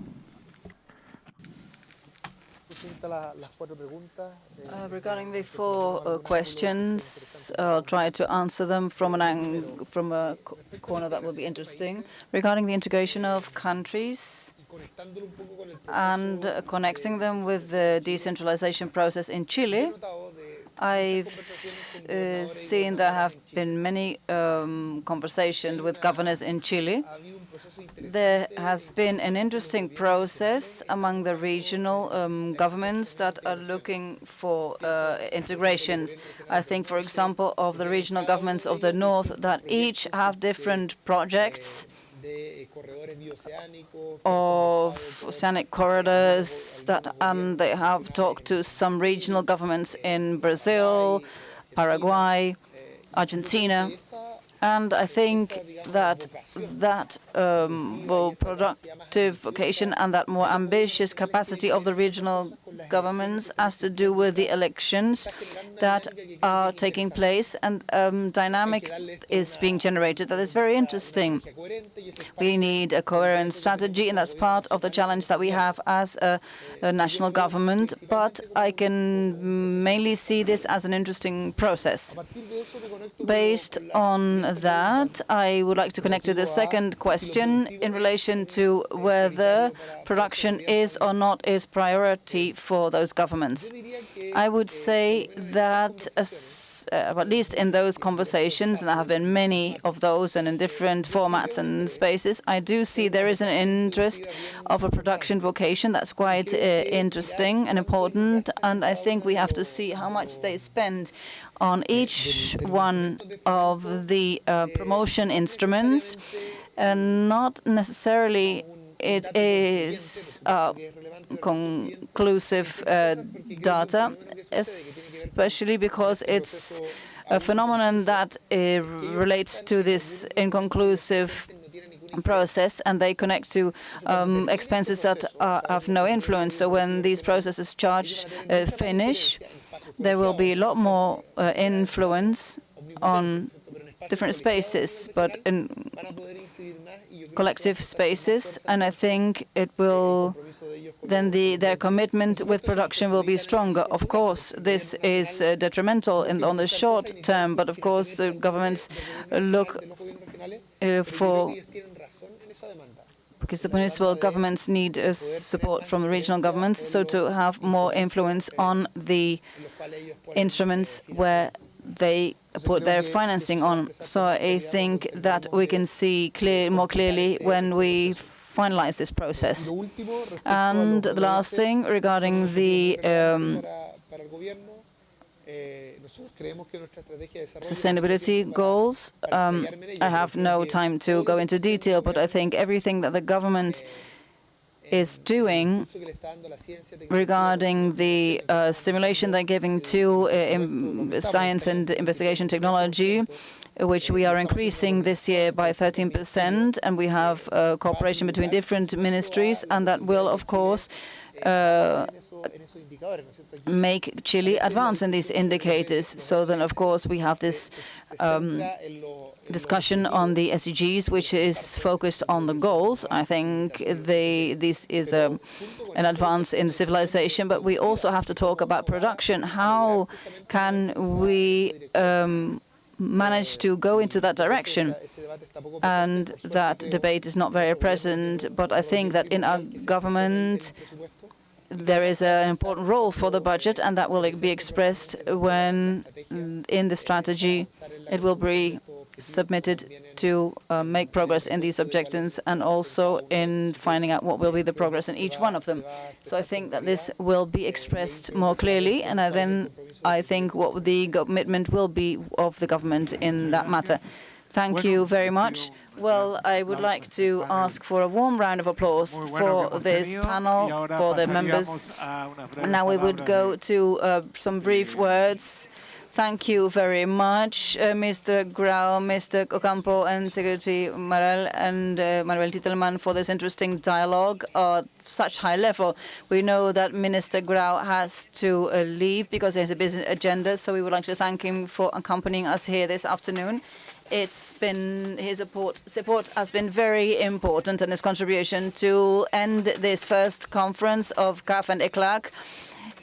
Regarding the four questions, I'll try to answer them from a corner that will be interesting. Regarding the integration of countries and connecting them with the decentralization process in Chile, I've seen there have been many conversations with governors in Chile. There has been an interesting process among the regional governments that are looking for integrations. I think, for example, of the regional governments of the north that each have different projects of oceanic corridors and they have talked to some regional governments in Brazil, Paraguay, Argentina. And I think that more productive vocation and that more ambitious capacity of the regional governments has to do with the elections that are taking place, and dynamic is being generated that is very interesting. We need a coherent strategy, and that's part of the challenge that we have as a national government, but I can mainly see this as an interesting process. Based on that, I would like to connect to the second question in relation to whether production is or not is priority for those governments. I would say that, at least in those conversations, and there have been many of those and in different formats and spaces, I do see there is an interest of a production vocation that's quite interesting and important, and I think we have to see how much they spend on each one of the promotion instruments, and not necessarily it is conclusive data, especially because it's a phenomenon that relates to this inconclusive process, and they connect to expenses that have no influence. So when these processes finish, there will be a lot more influence on different spaces, but in collective spaces, and I think it will then their commitment with production will be stronger. Of course, this is detrimental on the short term, but of course the governments look because the municipal governments need support from the regional governments, so to have more influence on the instruments where they put their financing on. So I think that we can see more clearly when we finalize this process. And the last thing regarding the sustainability goals, I have no time to go into detail, but I think everything that the government is doing regarding the stimulation they're giving to science and investigation technology, which we are increasing this year by 13%, and we have cooperation between different ministries, and that will, of course, make Chile advance in these indicators. So then, of course, we have this discussion on the SDGs, which is focused on the goals. I think this is an advance in civilization, but we also have to talk about production. How can we manage to go into that direction? And that debate is not very present, but I think that in our government there is an important role for the budget, and that will be expressed when in the strategy it will be submitted to make progress in these objectives, and also in finding out what will be the progress in each one of them. So I think that this will be expressed more clearly, and then I think what the commitment will be of the government in that matter. Thank you very much. Well, I would like to ask for a warm round of applause for this panel, for the members. And now we would go to some brief words. Thank you very much, Mr. Grau, Mr. Ocampo, and Secretary Maral and Manuel Titelman, for this interesting dialogue at such high level. We know that Minister Grau has to leave because he has a busy agenda, so we would like to thank him for accompanying us here this afternoon. It's been his support has been very important, and his contribution to end this first conference of CAF and ECLAC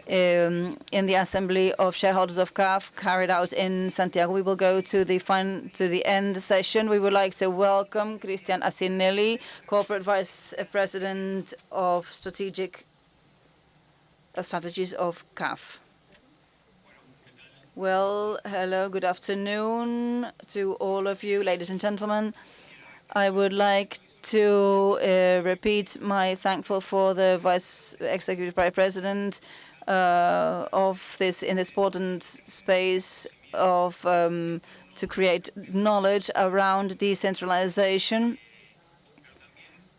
in the Assembly of Shareholders of CAF carried out in Santiago. We will go to the end session. We would like to welcome Cristian Asinelli, Corporate Vice President of Strategies of CAF. Well, hello, good afternoon to all of you, ladies and gentlemen. I would like to repeat my thankful for the Executive Vice President of this important space of to create knowledge around decentralization,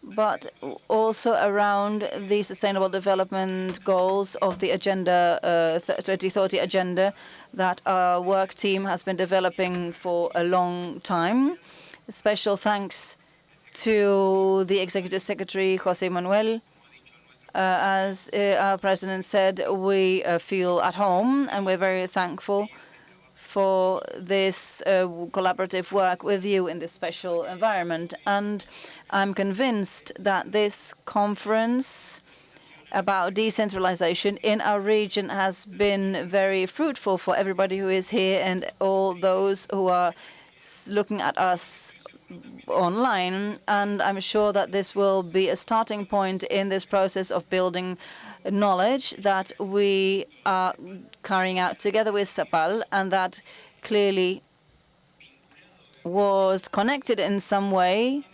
but also around the Sustainable Development Goals of the Agenda 2030 Agenda that our work team has been developing for a long time. Special thanks to the Executive Secretary, José Manuel. As our President said, we feel at home, and we're very thankful for this collaborative work with you in this special environment. And I'm convinced that this conference about decentralization in our region has been very fruitful for everybody who is here and all those who are looking at us online. And I'm sure that this will be a starting point in this process of building knowledge that we are carrying out together with CEPAL, and that clearly was connected in some way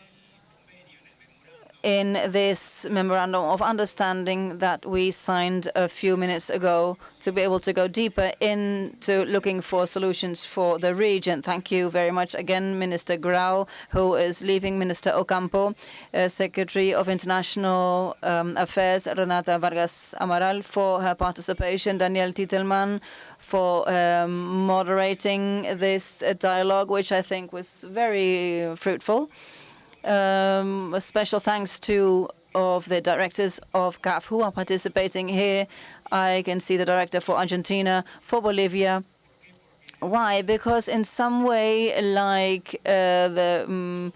in this memorandum of understanding that we signed a few minutes ago to be able to go deeper into looking for solutions for the region. Thank you very much again, Minister Grau, who is leaving, Minister Ocampo, Secretary of International Affairs, Renata Vargas Amaral, for her participation, Daniel Titelman, for moderating this dialogue, which I think was very fruitful. A special thanks to of the directors of CAF who are participating here. I can see the director for Argentina, for Bolivia. Why? Because in some way, like the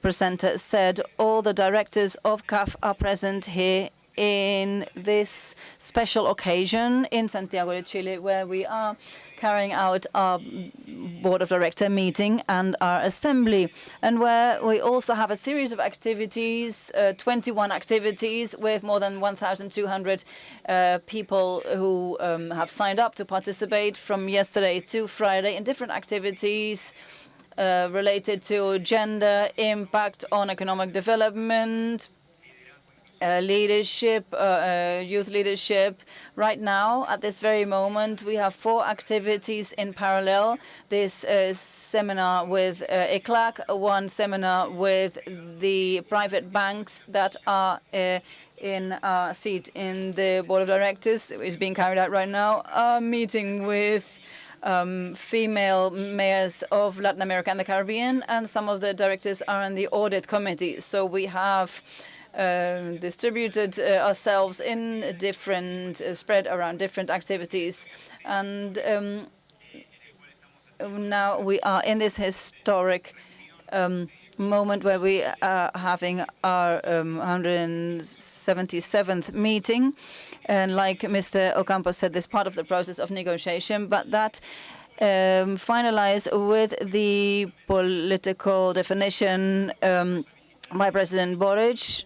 presenter said, all the directors of CAF are present here in this special occasion in Santiago de Chile, where we are carrying out our board of director meeting and our assembly, and where we also have a series of activities, 21 activities with more than 1,200 people who have signed up to participate from yesterday to Friday in different activities related to gender, impact on economic development, leadership, youth leadership. Right now, at this very moment, we have 4 activities in parallel. This seminar with ECLAC, 1 seminar with the private banks that are in a seat in the board of directors is being carried out right now. A meeting with female mayors of Latin America and the Caribbean, and some of the directors are in the audit committee. So we have distributed ourselves in different, spread around different activities. And now we are in this historic moment where we are having our 177th meeting. And like Mr. Ocampo said, this part of the process of negotiation, but that finalized with the political definition by President Boric.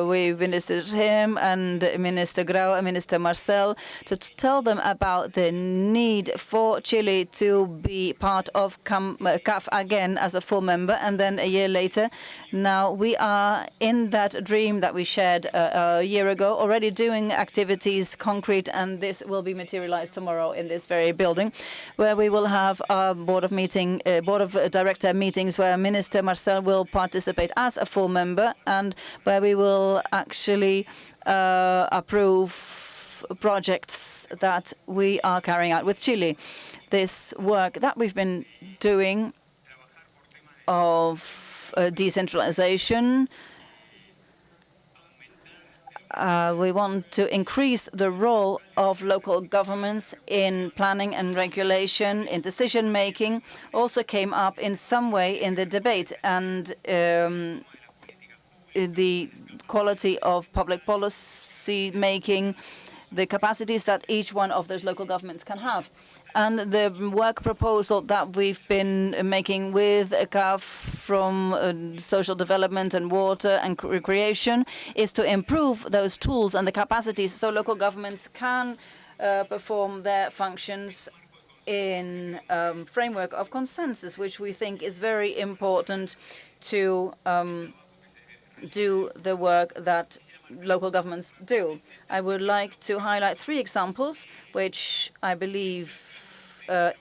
We visited him and Minister Grau and Minister Marcel to tell them about the need for Chile to be part of CAF again as a full member. And then a year later, now we are in that dream that we shared a year ago, already doing activities concrete, and this will be materialized tomorrow in this very building, where we will have a board of director meetings where Minister Marcel will participate as a full member, and where we will actually approve projects that we are carrying out with Chile. This work that we've been doing of decentralization, we want to increase the role of local governments in planning and regulation, in decision-making, also came up in some way in the debate, and the quality of public policy making, the capacities that each one of those local governments can have. And the work proposal that we've been making with CAF from social development and water and recreation is to improve those tools and the capacities so local governments can perform their functions in framework of consensus, which we think is very important to do the work that local governments do. I would like to highlight 3 examples which I believe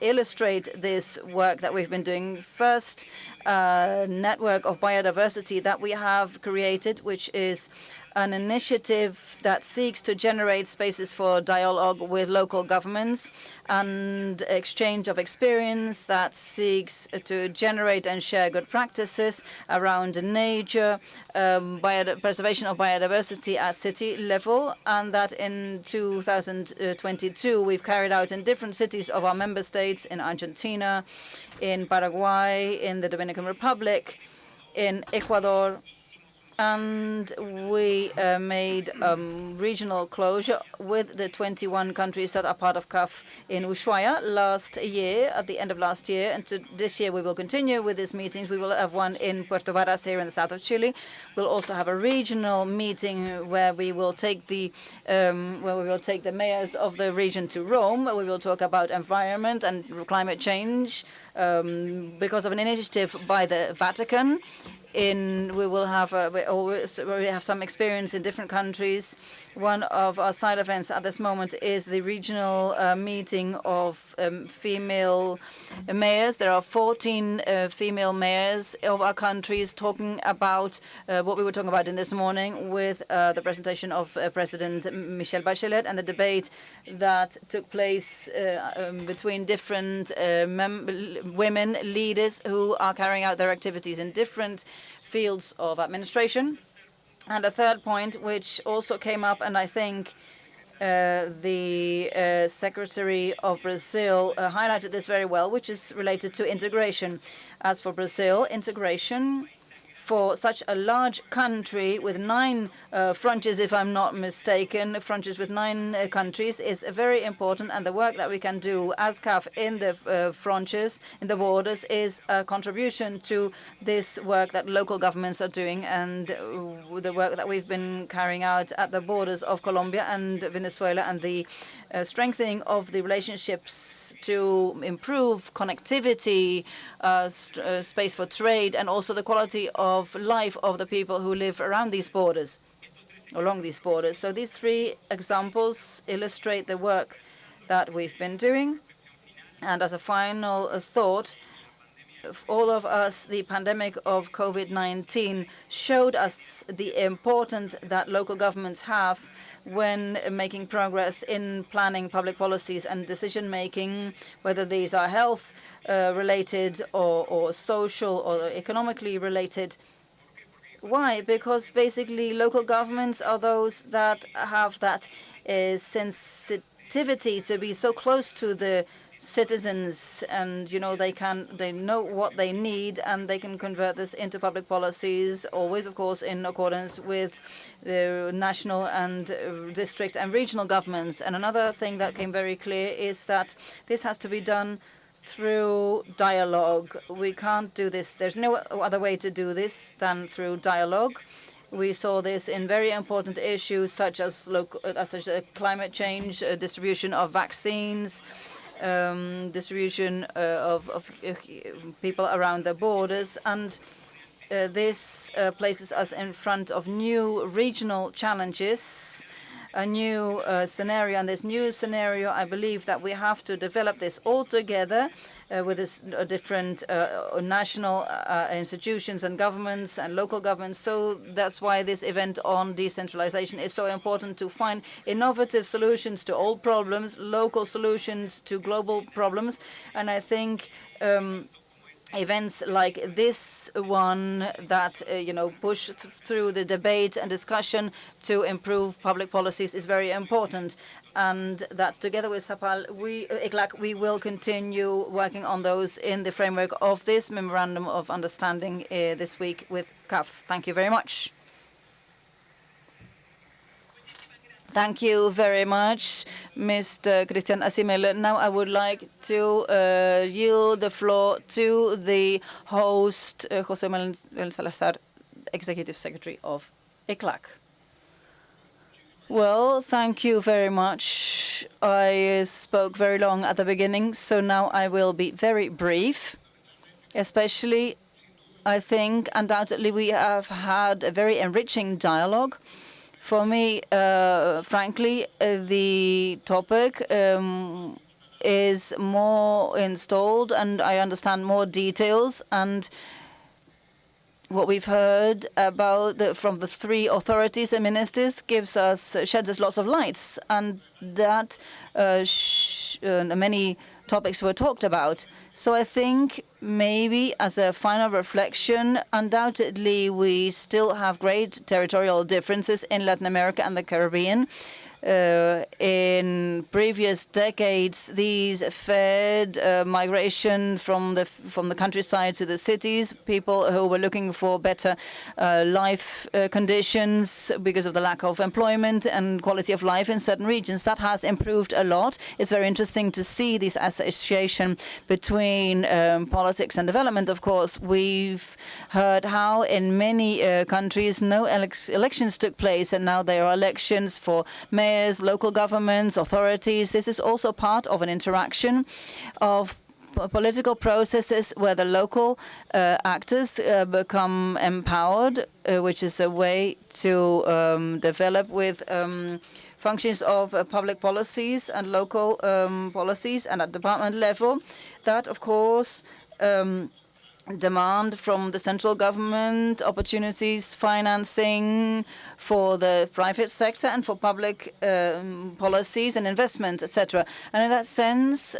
illustrate this work that we've been doing. First, a network of biodiversity that we have created, which is an initiative that seeks to generate spaces for dialogue with local governments and exchange of experience that seeks to generate and share good practices around nature, preservation of biodiversity at city level, and that in 2022 we've carried out in different cities of our member states, in Argentina, in Paraguay, in the Dominican Republic, in Ecuador, and we made regional closure with the 21 countries that are part of CAF in Ushuaia last year, at the end of last year. And this year we will continue with these meetings. We will have one in Puerto Varas here in the south of Chile. We'll also have a regional meeting where we will take the mayors of the region to Rome, where we will talk about environment and climate change because of an initiative by the Vatican. We have some experience in different countries. One of our side events at this moment is the regional meeting of female mayors. There are 14 female mayors of our countries talking about what we were talking about in this morning with the presentation of President Michelle Bachelet and the debate that took place between different women leaders who are carrying out their activities in different fields of administration. And a third point, which also came up, and I think the Secretary of Brazil highlighted this very well, which is related to integration. As for Brazil, integration for such a large country with 9 frontiers, if I'm not mistaken, frontiers with 9 countries, is very important. And the work that we can do as CAF in the frontiers, in the borders, is a contribution to this work that local governments are doing and the work that we've been carrying out at the borders of Colombia and Venezuela, and the strengthening of the relationships to improve connectivity, space for trade, and also the quality of life of the people who live around these borders, along these borders. So these 3 examples illustrate the work that we've been doing. And as a final thought, all of us, the pandemic of COVID-19 showed us the importance that local governments have when making progress in planning public policies and decision-making, whether these are health related or social or economically related. Why? Because basically local governments are those that have that sensitivity to be so close to the citizens, and they know what they need, and they can convert this into public policies, always of course in accordance with the national and district and regional governments. And another thing that came very clear is that this has to be done through dialogue. We can't do this. There's no other way to do this than through dialogue. We saw this in very important issues such as climate change, distribution of vaccines, distribution of people around the borders, and this places us in front of new regional challenges, a new scenario. And this new scenario, I believe that we have to develop this all together with this different national institutions and governments and local governments. So that's why this event on decentralization is so important, to find innovative solutions to old problems, local solutions to global problems. And I think events like this one that push through the debate and discussion to improve public policies is very important, and that together with SAPAL, ECLAC, we will continue working on those in the framework of this memorandum of understanding this week with CAF. Thank you very much. Thank you very much, Mr. Cristian Asimele. Now I would like to yield the floor to the host, José Manuel Salazar, Executive Secretary of ECLAC. Well, thank you very much. I spoke very long at the beginning, so now I will be very brief. Especially, I think, undoubtedly, we have had a very enriching dialogue. For me, frankly, the topic is more installed, and I understand more details. And what we've heard about from the 3 authorities and ministers sheds us lots of lights, and that many topics were talked about. So I think maybe as a final reflection, undoubtedly we still have great territorial differences in Latin America and the Caribbean. In previous decades, these fed migration from the countryside to the cities, people who were looking for better life conditions because of the lack of employment and quality of life in certain regions. That has improved a lot. It's very interesting to see this association between politics and development. Of course, we've heard how in many countries no elections took place, and now there are elections for mayors, local governments, authorities. This is also part of an interaction of political processes where the local actors become empowered, which is a way to develop with functions of public policies and local policies, and at department level. That, of course, demand from the central government opportunities, financing for the private sector and for public policies and investment, etc. And in that sense,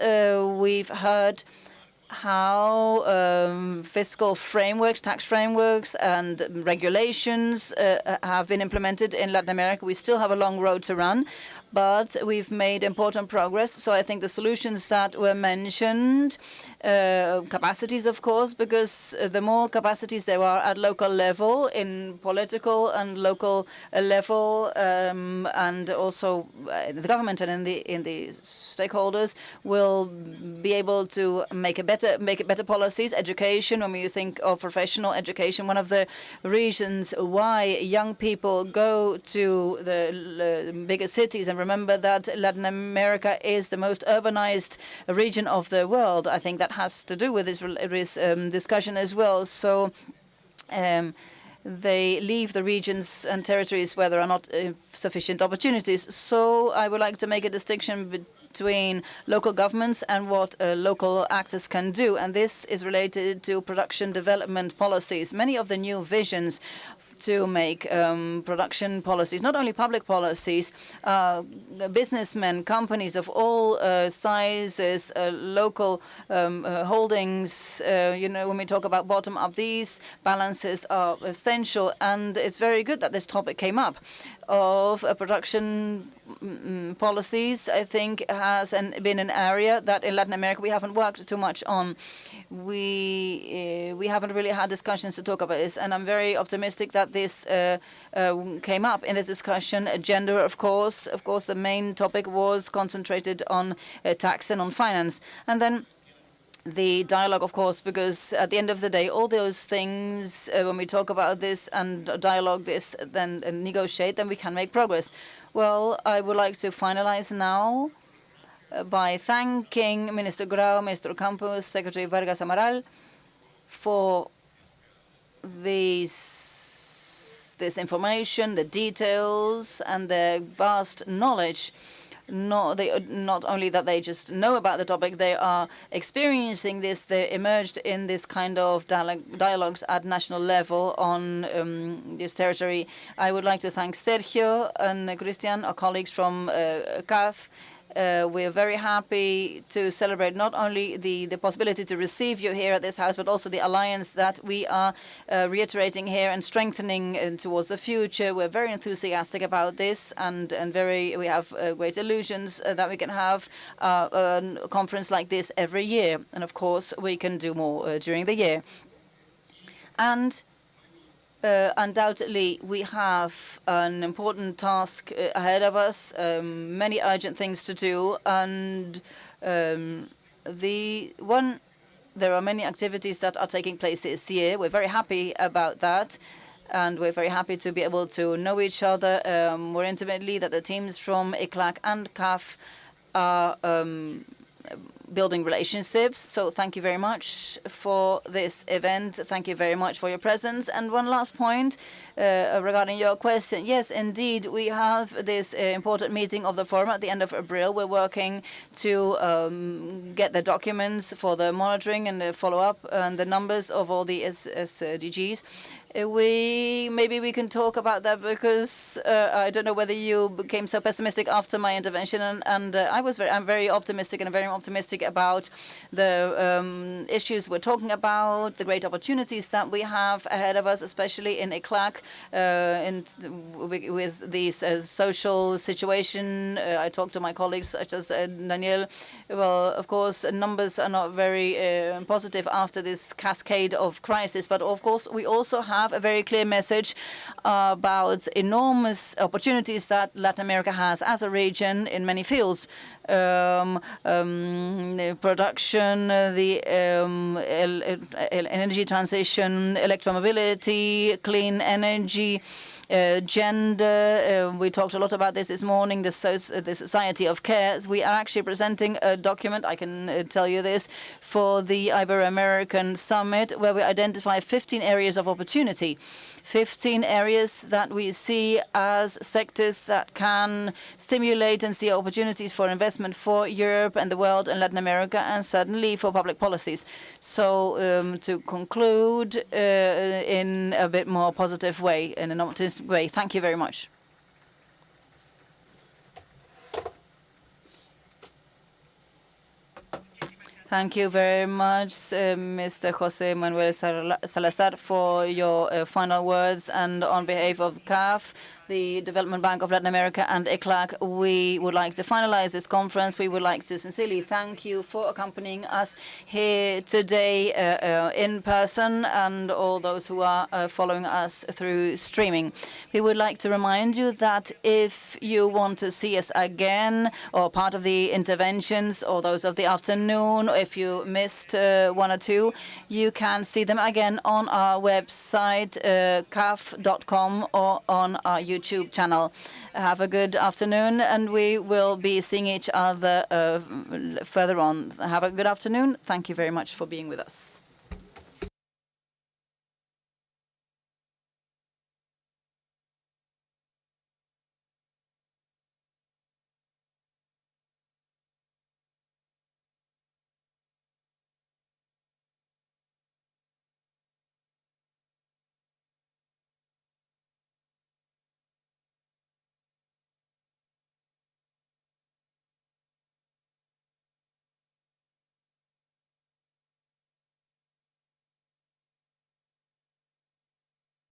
we've heard how fiscal frameworks, tax frameworks, and regulations have been implemented in Latin America. We still have a long road to run, but we've made important progress. So I think the solutions that were mentioned, capacities, of course, because the more capacities there are at local level, in political and local level, and also the government and in the stakeholders, will be able to make it better policies. Education, when you think of professional education, one of the reasons why young people go to the bigger cities, and remember that Latin America is the most urbanized region of the world. I think that has to do with this discussion as well. So they leave the regions and territories where there are not sufficient opportunities. So I would like to make a distinction between local governments and what local actors can do. And this is related to production development policies. Many of the new visions to make production policies, not only public policies, businessmen, companies of all sizes, local holdings, when we talk about bottom-up, these balances are essential. And it's very good that this topic came up of production policies. I think has been an area that in Latin America we haven't worked too much on. We haven't really had discussions to talk about this, and I'm very optimistic that this came up in this discussion. Gender, of course, the main topic was concentrated on tax and on finance, and then the dialogue, of course, because at the end of the day, all those things, when we talk about this and dialogue this, then and negotiate, then we can make progress. Well, I would like to finalize now by thanking Minister Grau, Minister Campos, Secretary Vargas Amaral for this information, the details, and the vast knowledge. Not only that they just know about the topic, they are experiencing this. They emerged in this kind of dialogues at national level on this territory. I would like to thank Sergio and Christian, our colleagues from CAF. We're very happy to celebrate not only the possibility to receive you here at this house, but also the alliance that we are reiterating here and strengthening towards the future. We're very enthusiastic about this, and we have great illusions that we can have a conference like this every year. And of course, we can do more during the year. And undoubtedly, we have an important task ahead of us, many urgent things to do, and there are many activities that are taking place this year. We're very happy about that, and we're very happy to be able to know each other more intimately, that the teams from ECLAC and CAF are building relationships. So thank you very much for this event. Thank you very much for your presence. And one last point regarding your question. Yes, indeed, we have this important meeting of the forum at the end of April. We're working to get the documents for the monitoring and the follow-up and the numbers of all the SDGs. Maybe we can talk about that, because I don't know whether you became so pessimistic after my intervention, and I'm very optimistic, and I'm very optimistic about the issues we're talking about, the great opportunities that we have ahead of us, especially in ECLAC, with this social situation. I talked to my colleagues such as Daniel. Well, of course, numbers are not very positive after this cascade of crisis, but of course we also have a very clear message about enormous opportunities that Latin America has as a region in many fields. Production, the energy transition, electromobility, clean energy, gender. We talked a lot about this morning, the Society of Care. We are actually presenting a document, I can tell you this, for the Ibero-American Summit, where we identify 15 areas of opportunity. 15 areas that we see as sectors that can stimulate and see opportunities for investment for Europe and the world and Latin America, and certainly for public policies. So to conclude in a bit more positive way, in an optimistic way, thank you very much. Thank you very much, Mr. José Manuel Salazar, for your final words. And on behalf of CAF, the Development Bank of Latin America, and ECLAC, we would like to finalize this conference. We would like to sincerely thank you for accompanying us here today in person, and all those who are following us through streaming. We would like to remind you that if you want to see us again, or part of the interventions, or those of the afternoon, or if you missed one or two, you can see them again on our website, caf.com, or on our YouTube channel. Have a good afternoon, and we will be seeing each other further on. Have a good afternoon. Thank you very much for being with us.